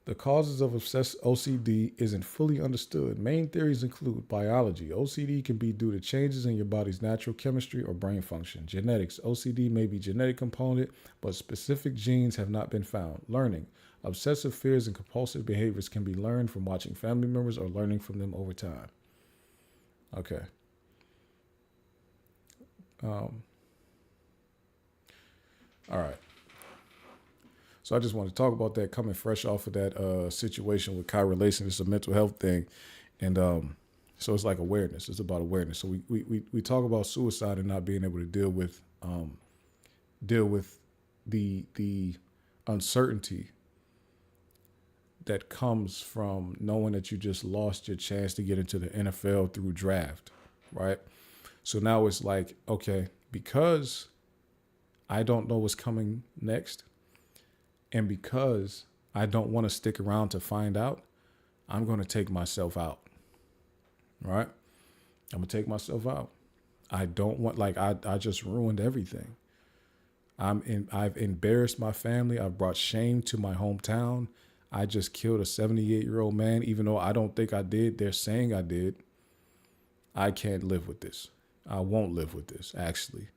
The causes of OCD isn't fully understood. Main theories include biology. OCD can be due to changes in your body's natural chemistry or brain function. Genetics. OCD may be genetic component, but specific genes have not been found. Learning. Obsessive fears and compulsive behaviors can be learned from watching family members or learning from them over time. Okay. All right. So I just want to talk about that coming fresh off of that situation with Kyren, Lacy. It's a mental health thing. And so it's like awareness. It's about awareness. So we talk about suicide and not being able to deal with the uncertainty that comes from knowing that you just lost your chance to get into the NFL through draft, right? So now it's like, okay, because I don't know what's coming next, and because I don't want to stick around to find out, I'm going to take myself out, right? I'm going to take myself out. I don't want, I just ruined everything. I've embarrassed my family. I've brought shame to my hometown. I just killed a 78-year-old man, even though I don't think I did. They're saying I did. I can't live with this. I won't live with this, actually.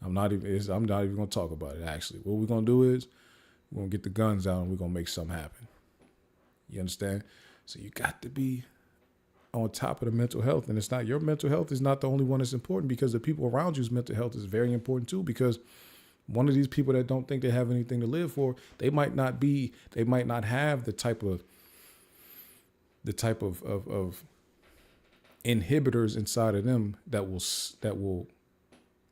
I'm not even going to talk about it, actually. What we're going to do is we're going to get the guns out and we're going to make something happen. You understand? So you got to be on top of the mental health. And it's not, your mental health is not the only one that's important, because the people around you's mental health is very important too, because one of these people that don't think they have anything to live for, they might not have the type of inhibitors inside of them that will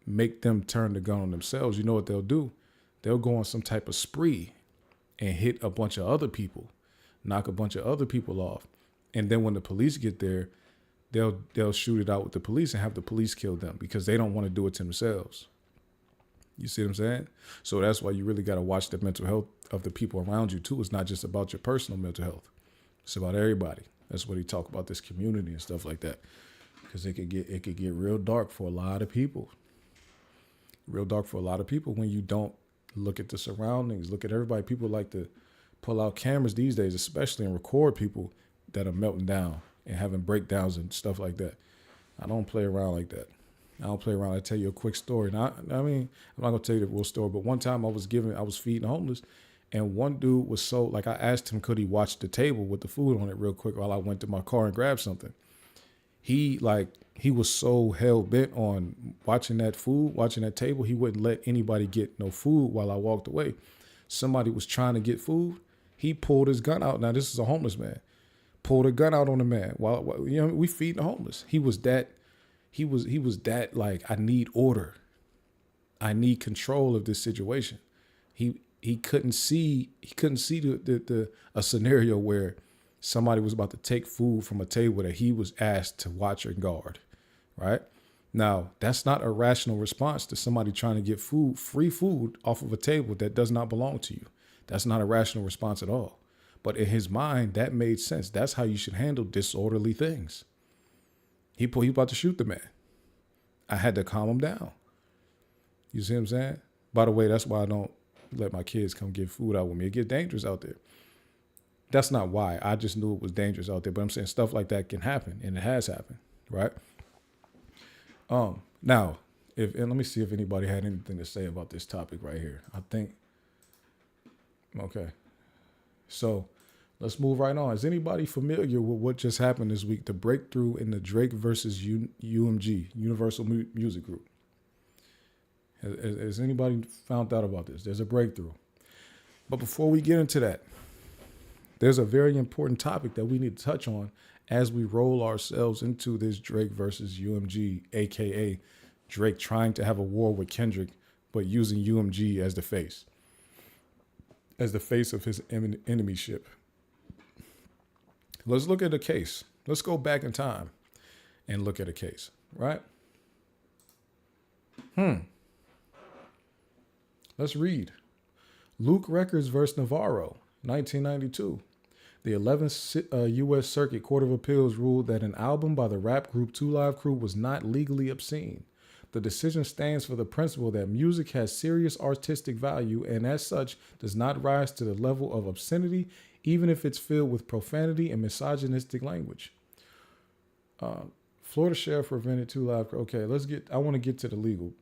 make them turn the gun on themselves. You know what they'll do? They'll go on some type of spree and hit a bunch of other people, knock a bunch of other people off. And then when the police get there, they'll shoot it out with the police and have the police kill them because they don't want to do it to themselves. You see what I'm saying? So that's why you really got to watch the mental health of the people around you too. It's not just about your personal mental health. It's about everybody. That's what he talk about, this community and stuff like that. Because it could get real dark for a lot of people. Real dark for a lot of people when you don't look at the surroundings, look at everybody. People like to pull out cameras these days, especially, and record people that are melting down and having breakdowns and stuff like that. I don't play around like that. I don't play around. I tell you a quick story. Now, I'm not gonna tell you the real story, but one time I was feeding homeless, and one dude was so, I asked him, could he watch the table with the food on it real quick while I went to my car and grabbed something. He was so hell bent on watching that table, he wouldn't let anybody get no food while I walked away. Somebody was trying to get food. He pulled his gun out. Now this is a homeless man. Pulled a gun out on the man while we feeding the homeless. He was that I need order. I need control of this situation. He couldn't see a scenario where somebody was about to take food from a table that he was asked to watch and guard, right? Now, that's not a rational response to somebody trying to get free food off of a table that does not belong to you. That's not a rational response at all. But in his mind, that made sense. That's how you should handle disorderly things. He about to shoot the man. I had to calm him down. You see what I'm saying? By the way, that's why I don't let my kids come get food out with me. It gets dangerous out there. That's not why. I just knew it was dangerous out there. But I'm saying stuff like that can happen, and it has happened, right? Now, And let me see if anybody had anything to say about this topic right here. I think, okay. So let's move right on. Is anybody familiar with what just happened this week? The breakthrough in the Drake versus UMG, Universal Music Group. Has anybody found out about this? There's a breakthrough. But before we get into that, there's a very important topic that we need to touch on as we roll ourselves into this Drake versus UMG, aka Drake trying to have a war with Kendrick, but using UMG as the face of his enemyship. Let's look at a case. Let's go back in time and look at a case, right? Let's read. Luke Records versus Navarro, 1992. The 11th U.S. Circuit Court of Appeals ruled that an album by the rap group 2 Live Crew was not legally obscene. The decision stands for the principle that music has serious artistic value and as such does not rise to the level of obscenity, even if it's filled with profanity and misogynistic language. Florida Sheriff prevented 2 Live Crew. Okay, I want to get to the legal.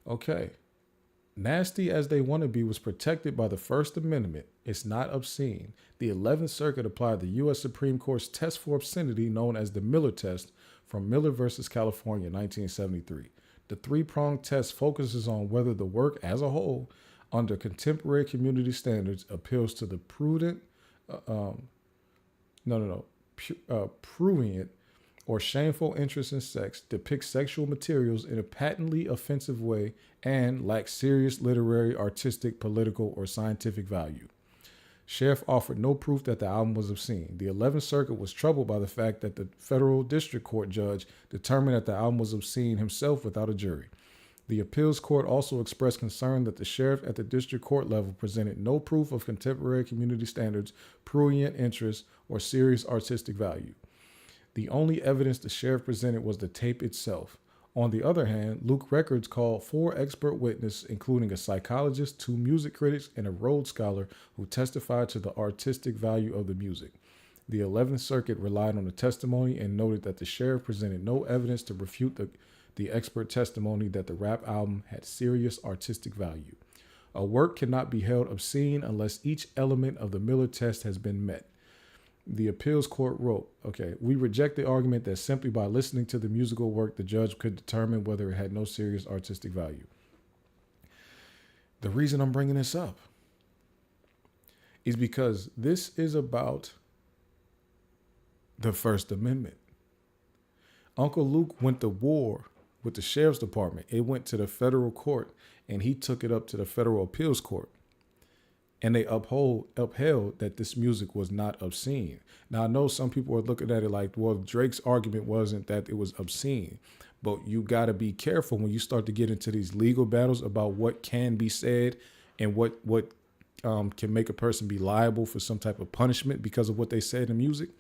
Okay. Nasty as They Want to Be was protected by the First Amendment. It's not obscene. The 11th Circuit applied the U.S. Supreme Court's test for obscenity known as the Miller test from Miller versus California, 1973. The three-pronged test focuses on whether the work as a whole, under contemporary community standards, appeals to the prurient or shameful interest in sex, depicts sexual materials in a patently offensive way, and lacks serious literary, artistic, political, or scientific value. Sheriff offered no proof that the album was obscene. The 11th Circuit was troubled by the fact that the federal district court judge determined that the album was obscene himself without a jury. The appeals court also expressed concern that the sheriff at the district court level presented no proof of contemporary community standards, prurient interest, or serious artistic value. The only evidence the sheriff presented was the tape itself. On the other hand, Luke Records called 4 expert witnesses, including a psychologist, 2 music critics, and a Rhodes Scholar who testified to the artistic value of the music. The 11th Circuit relied on the testimony and noted that the sheriff presented no evidence to refute the expert testimony that the rap album had serious artistic value. A work cannot be held obscene unless each element of the Miller test has been met. The appeals court wrote, we reject the argument that simply by listening to the musical work, the judge could determine whether it had no serious artistic value. The reason I'm bringing this up is because this is about the First Amendment. Uncle Luke went to war with the sheriff's department. It went to the federal court, and he took it up to the federal appeals court. And they upheld that this music was not obscene. Now, I know some people are looking at it like, well, Drake's argument wasn't that it was obscene. But you got to be careful when you start to get into these legal battles about what can be said and what can make a person be liable for some type of punishment because of what they said in music.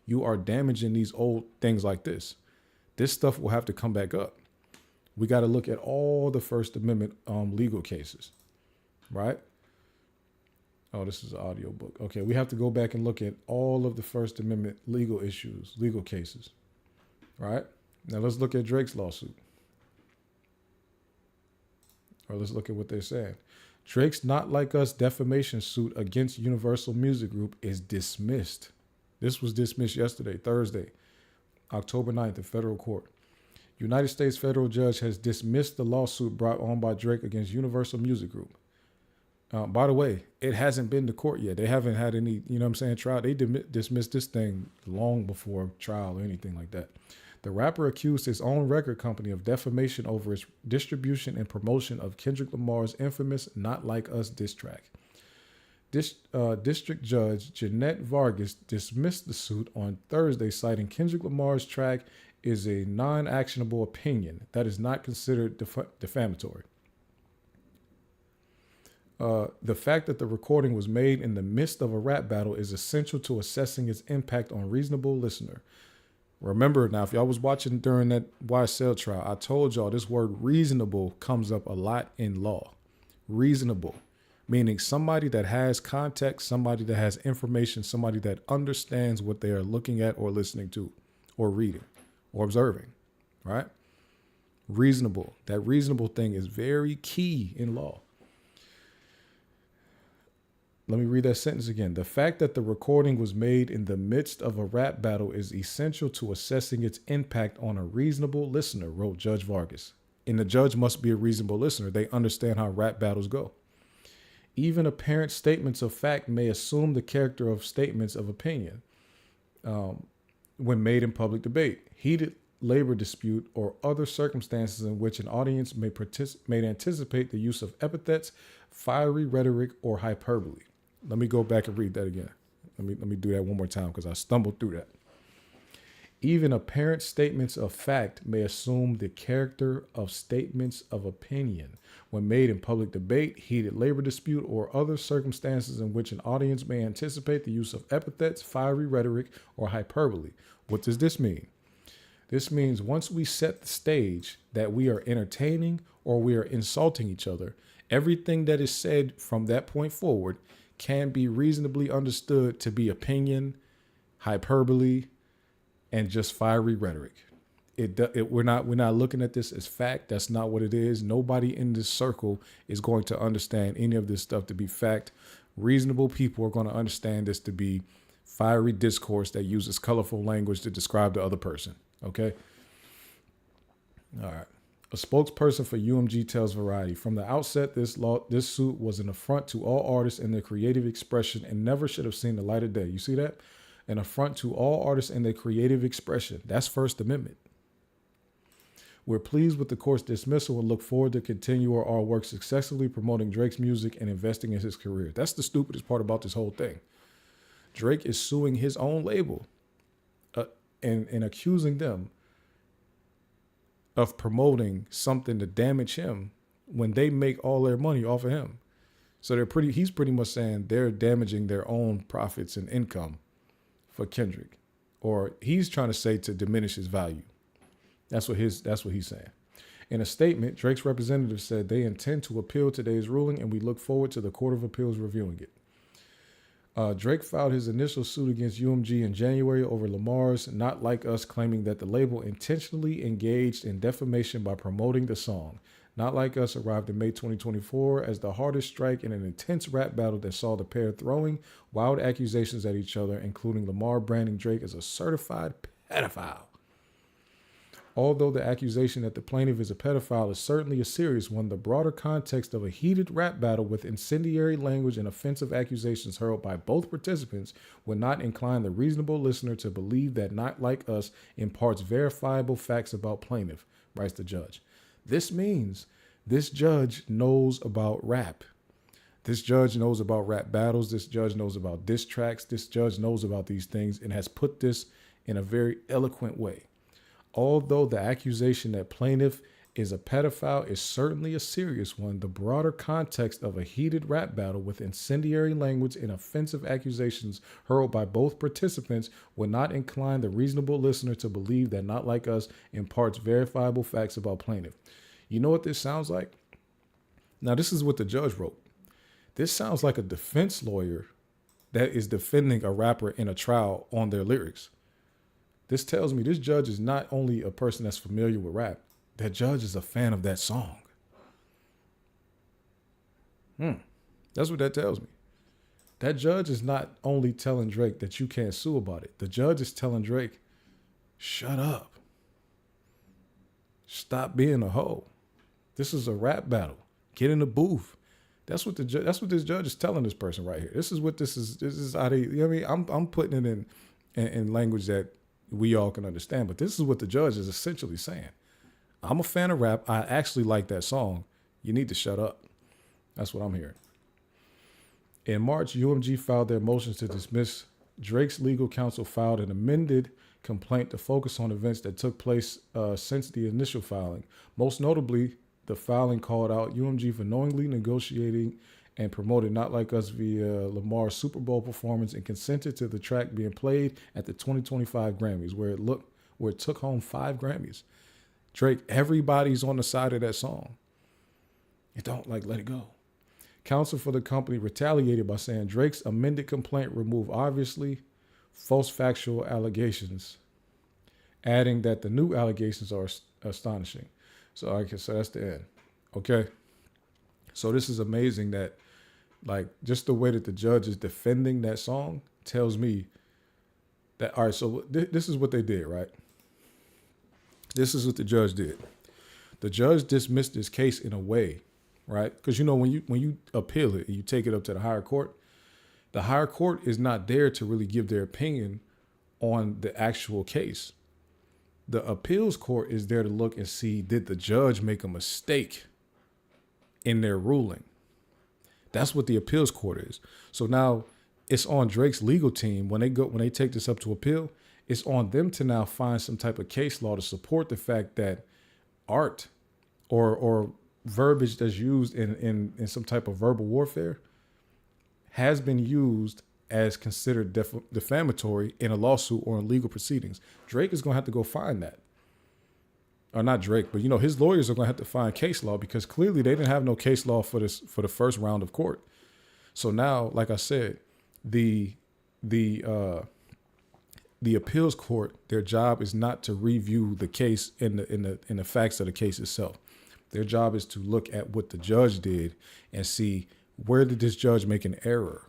You are damaging these old things like this. This stuff will have to come back up. We got to look at all the First Amendment legal cases, right? Oh, this is an audio book. Okay, we have to go back and look at all of the First Amendment legal issues, legal cases, right? Now let's look at Drake's lawsuit. Or let's look at what they're saying. Drake's Not Like Us defamation suit against Universal Music Group is dismissed. This was dismissed yesterday, Thursday, October 9th in federal court. United States federal judge has dismissed the lawsuit brought on by Drake against Universal Music Group. By the way, it hasn't been to court yet. They haven't had any, trial. They dismissed this thing long before trial or anything like that. The rapper accused his own record company of defamation over its distribution and promotion of Kendrick Lamar's infamous Not Like Us diss track. District Judge Jeanette Vargas dismissed the suit on Thursday, citing Kendrick Lamar's track is a non-actionable opinion that is not considered defamatory. The fact that the recording was made in the midst of a rap battle is essential to assessing its impact on reasonable listener. Remember now, if y'all was watching during that YSL trial, I told y'all this word reasonable comes up a lot in law. Reasonable meaning somebody that has context, somebody that has information, somebody that understands what they are looking at or listening to or reading or observing, right? Reasonable. That reasonable thing is very key in law. Let me read that sentence again. The fact that the recording was made in the midst of a rap battle is essential to assessing its impact on a reasonable listener, wrote Judge Vargas. And the judge must be a reasonable listener. They understand how rap battles go. Even apparent statements of fact may assume the character of statements of opinion when made in public debate, heated labor dispute, or other circumstances in which an audience may anticipate the use of epithets, fiery rhetoric, or hyperbole. Let me go back and read that again. Let me do that one more time because I stumbled through that. Even apparent statements of fact may assume the character of statements of opinion when made in public debate, heated labor dispute, or other circumstances in which an audience may anticipate the use of epithets, fiery rhetoric, or hyperbole. What does this mean? This means once we set the stage that we are entertaining or we are insulting each other, everything that is said from that point forward can be reasonably understood to be opinion, hyperbole, and just fiery rhetoric. We're not looking at this as fact. That's not what it is. Nobody in this circle is going to understand any of this stuff to be fact. Reasonable people are going to understand this to be fiery discourse that uses colorful language to describe the other person. Okay. All right. A spokesperson for UMG tells Variety, from the outset, this suit was an affront to all artists and their creative expression and never should have seen the light of day. You see that? An affront to all artists and their creative expression. That's First Amendment. We're pleased with the court's dismissal and look forward to continue our work successfully promoting Drake's music and investing in his career. That's the stupidest part about this whole thing. Drake is suing his own label and accusing them of promoting something to damage him when they make all their money off of him. So he's pretty much saying they're damaging their own profits and income for Kendrick, or he's trying to say to diminish his value. That's what he's saying. In a statement, Drake's representative said they intend to appeal today's ruling and we look forward to the Court of Appeals reviewing it. Drake filed his initial suit against UMG in January over Lamar's Not Like Us, claiming that the label intentionally engaged in defamation by promoting the song. Not Like Us arrived in May 2024 as the hardest strike in an intense rap battle that saw the pair throwing wild accusations at each other, including Lamar branding Drake as a certified pedophile. Although the accusation that the plaintiff is a pedophile is certainly a serious one, the broader context of a heated rap battle with incendiary language and offensive accusations hurled by both participants would not incline the reasonable listener to believe that Not Like Us imparts verifiable facts about plaintiff, writes the judge. This means this judge knows about rap. This judge knows about rap battles. This judge knows about diss tracks. This judge knows about these things and has put this in a very eloquent way. Although the accusation that plaintiff is a pedophile is certainly a serious one, the broader context of a heated rap battle with incendiary language and offensive accusations hurled by both participants would not incline the reasonable listener to believe that Not Like Us imparts verifiable facts about plaintiff. You know what this sounds like? Now, this is what the judge wrote. This sounds like a defense lawyer that is defending a rapper in a trial on their lyrics. This tells me this judge is not only a person that's familiar with rap, that judge is a fan of that song. That's what that tells me. That judge is not only telling Drake that you can't sue about it. The judge is telling Drake, shut up. Stop being a hoe. This is a rap battle. Get in the booth. That's what this judge is telling this person right here. This is how they, you know what I mean? I'm putting it in language that we all can understand, but this is what the judge is essentially saying. I'm a fan of rap. I actually like that song. You need to shut up. That's what I'm hearing. In March, UMG filed their motions to dismiss. Drake's legal counsel filed an amended complaint to focus on events that took place since the initial filing. Most notably, the filing called out UMG for knowingly negotiating and promoted Not Like Us via Lamar's Super Bowl performance and consented to the track being played at the 2025 Grammys, where it took home 5 Grammys. Drake, everybody's on the side of that song. You don't let it go. Counsel for the company retaliated by saying Drake's amended complaint removed obviously false factual allegations, adding that the new allegations are astonishing. So that's the end. Okay. So this is amazing that, like, just the way that the judge is defending that song tells me that, all right, so this is what they did, right? This is what the judge did. The judge dismissed this case in a way, right? Because, you know, when you appeal it and you take it up to the higher court is not there to really give their opinion on the actual case. The appeals court is there to look and see, did the judge make a mistake in their ruling? That's what the appeals court is. So now it's on Drake's legal team when they take this up to appeal. It's on them to now find some type of case law to support the fact that art or verbiage that's used in some type of verbal warfare has been used as considered defamatory in a lawsuit or in legal proceedings. Drake is going to have to go find that. Or not Drake, but, you know, his lawyers are going to have to find case law, because clearly they didn't have no case law for the first round of court. So now, like I said, the appeals court, their job is not to review the case in the facts of the case itself. Their job is to look at what the judge did and see, where did this judge make an error?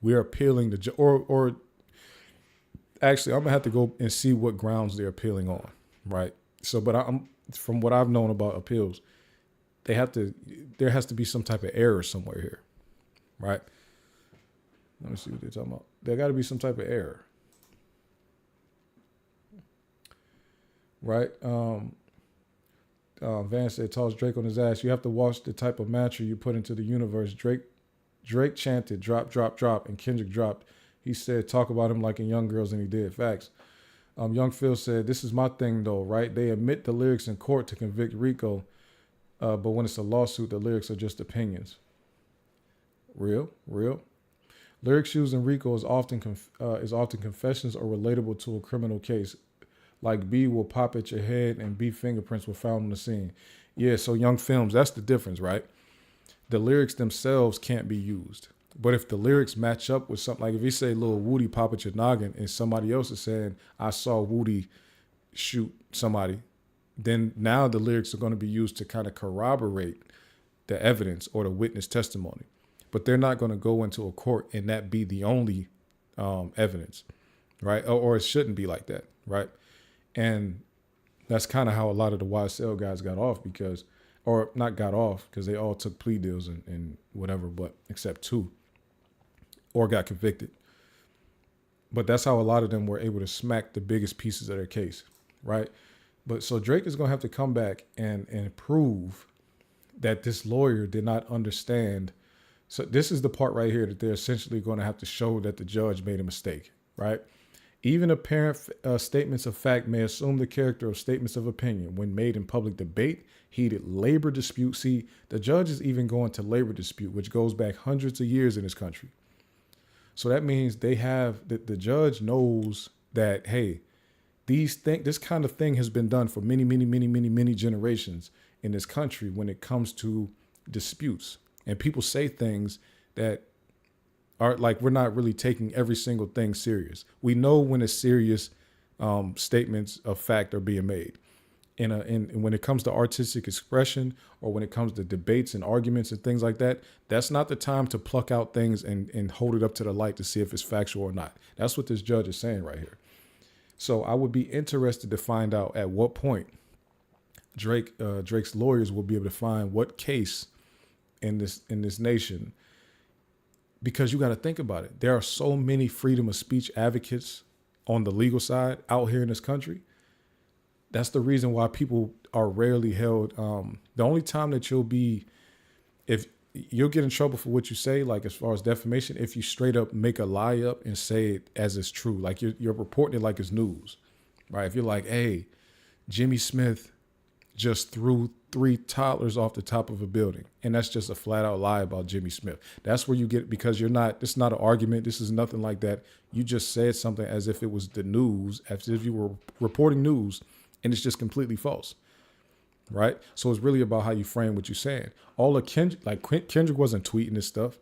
We're appealing or actually, I'm gonna have to go and see what grounds they're appealing on, right? So, but I'm from what I've known about appeals, there has to be some type of error somewhere here, right? Let me see what they're talking about. There got to be some type of error, right? Van said, toss Drake on his ass. You have to watch the type of mantra you put into the universe. Drake chanted, drop, drop, drop, and Kendrick dropped. He said, talk about him like in Young Girls, and he did. Facts. Young Phil said, this is my thing, though, right? They admit the lyrics in court to convict Rico, but when it's a lawsuit, the lyrics are just opinions. Real. Lyrics used in Rico is often confessions or relatable to a criminal case. Like B will pop at your head and B fingerprints were found on the scene. Yeah, so Young Films, that's the difference, right? The lyrics themselves can't be used. But if the lyrics match up with something, like if you say Lil Woody pop at your noggin and somebody else is saying, I saw Woody shoot somebody, then now the lyrics are going to be used to kind of corroborate the evidence or the witness testimony. But they're not going to go into a court and that be the only evidence, right? Or it shouldn't be like that, right? And that's kind of how a lot of the YSL guys got off because they all took plea deals and whatever, but except two, or got convicted. But that's how a lot of them were able to smack the biggest pieces of their case, right? But so Drake is going to have to come back and prove that this lawyer did not understand. So this is the part right here that they're essentially going to have to show that the judge made a mistake, right? Even apparent statements of fact may assume the character of statements of opinion when made in public debate, heated labor dispute. See, the judge is even going to labor dispute, which goes back hundreds of years in this country. So that means the judge knows that, hey, this kind of thing has been done for many, many, many, many, many generations in this country when it comes to disputes. And people say things that are like, we're not really taking every single thing serious. We know when it's serious statements of fact are being made. And when it comes to artistic expression or when it comes to debates and arguments and things like that, that's not the time to pluck out things and hold it up to the light to see if it's factual or not. That's what this judge is saying right here. So I would be interested to find out at what point Drake's lawyers will be able to find what case in this nation, because you got to think about it. There are so many freedom of speech advocates on the legal side out here in this country. That's the reason why people are rarely held. The only time that if you'll get in trouble for what you say, like as far as defamation, if you straight up make a lie up and say it as it's true, like you're reporting it like it's news, right? If you're like, hey, Jimmy Smith just threw 3 toddlers off the top of a building, and that's just a flat out lie about Jimmy Smith. That's where you get, because it's not an argument. This is nothing like that. You just said something as if it was the news, as if you were reporting news, and it's just completely false. right? So it's really about how you frame what you're saying. All of Kendrick wasn't tweeting this stuff.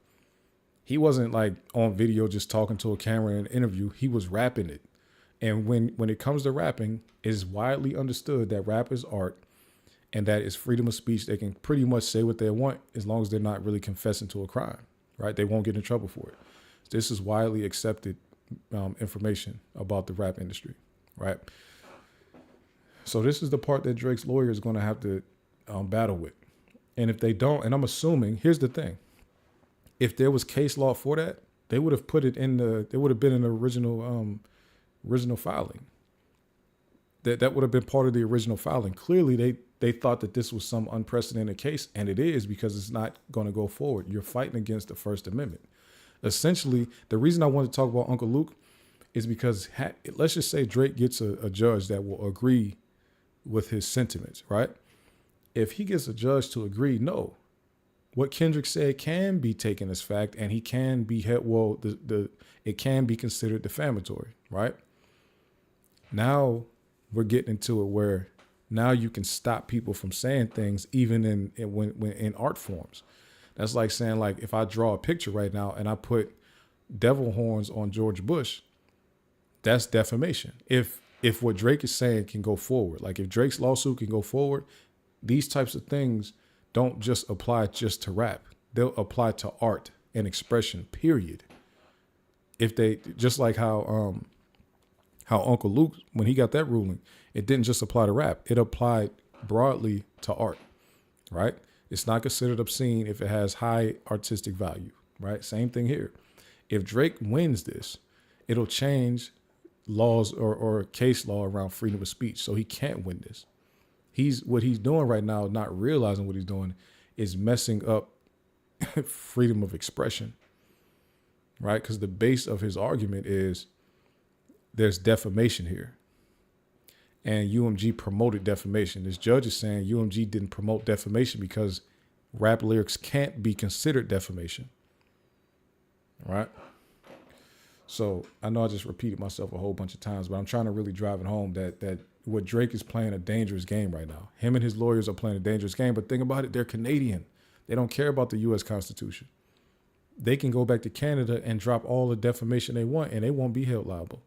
He wasn't like on video just talking to a camera in an interview. He was rapping it. And when it comes to rapping, it is widely understood that rap is art and that it's freedom of speech. They can pretty much say what they want as long as they're not really confessing to a crime, right? They won't get in trouble for it. This is widely accepted information about the rap industry, right? So this is the part that Drake's lawyer is going to have to battle with. And if they don't, and I'm assuming, here's the thing. If there was case law for that, they would have put it in it would have been in the original filing. That would have been part of the original filing. Clearly, they thought that this was some unprecedented case, and it is because it's not going to go forward. You're fighting against the First Amendment. Essentially, the reason I want to talk about Uncle Luke is because let's just say Drake gets a judge that will agree with his sentiments, right? If he gets a judge to agree, no, what Kendrick said can be taken as fact, and he can be held. It can be considered defamatory, right? Now we're getting into it where now you can stop people from saying things even in art forms. That's like saying, like, if I draw a picture right now and I put devil horns on George Bush, that's defamation. If what Drake is saying can go forward, like if Drake's lawsuit can go forward, these types of things don't just apply just to rap. They'll apply to art and expression, period. If they, just like how Uncle Luke, when he got that ruling, it didn't just apply to rap. It applied broadly to art, right? It's not considered obscene if it has high artistic value, right? Same thing here. If Drake wins this, it'll change laws or case law around freedom of speech. So he can't win this. What he's doing right now, not realizing what he's doing, is messing up freedom of expression, right? Because the base of his argument is there's defamation here. And UMG promoted defamation. This judge is saying UMG didn't promote defamation because rap lyrics can't be considered defamation, right? So I know I just repeated myself a whole bunch of times, but I'm trying to really drive it home that what Drake is playing a dangerous game right now. Him and his lawyers are playing a dangerous game, but think about it, they're Canadian. They don't care about the U.S. Constitution. They can go back to Canada and drop all the defamation they want, and they won't be held liable.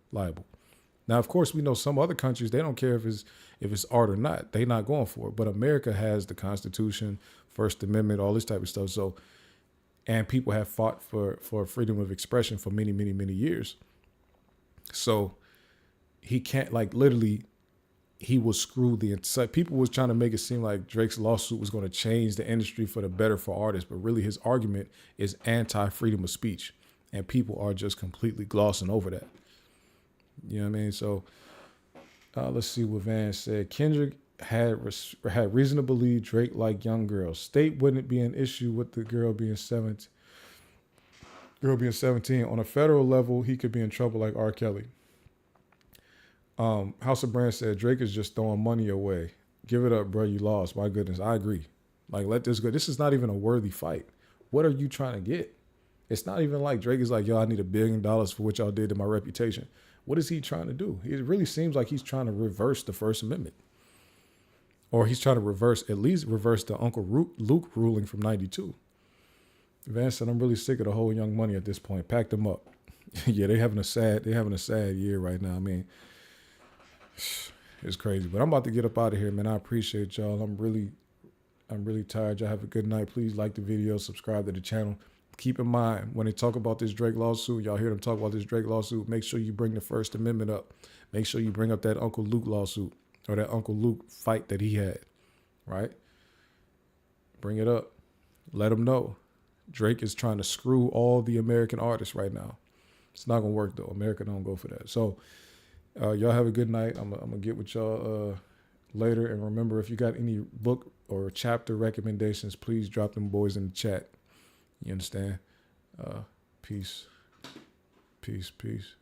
Now, of course, we know some other countries, they don't care if it's art or not. They're not going for it. But America has the Constitution, First Amendment, all this type of stuff. So, and people have fought for freedom of expression for many, many, many years. So he can't, like, literally, he will screw the inside. People was trying to make it seem like Drake's lawsuit was going to change the industry for the better for artists, but really his argument is anti-freedom of speech, and people are just completely glossing over that. You know what I mean? So let's see what Van said. Kendrick had reason to believe Drake liked young girls. State wouldn't be an issue with the girl being 17. On a federal level, he could be in trouble like R. Kelly. House of Brand said Drake is just throwing money away. Give it up, bro. You lost. My goodness, I agree. Like, let this go. This is not even a worthy fight. What are you trying to get? It's not even like Drake is like, yo, I need $1 billion for what y'all did to my reputation. What is he trying to do? It really seems like he's trying to reverse the First Amendment. Or he's trying to at least reverse the Uncle Luke ruling from 92. Van said, I'm really sick of the whole Young Money at this point. Pack them up. Yeah, they're having a sad year right now. I mean, it's crazy. But I'm about to get up out of here, man. I appreciate y'all. I'm really tired. Y'all have a good night. Please like the video, subscribe to the channel. Keep in mind, when they talk about this Drake lawsuit, y'all hear them talk about this Drake lawsuit, make sure you bring the First Amendment up. Make sure you bring up that Uncle Luke lawsuit or that Uncle Luke fight that he had, right? Bring it up. Let them know. Drake is trying to screw all the American artists right now. It's not going to work, though. America don't go for that. So y'all have a good night. I'm going to get with y'all later. And remember, if you got any book or chapter recommendations, please drop them boys in the chat. You understand? Peace. Peace. Peace.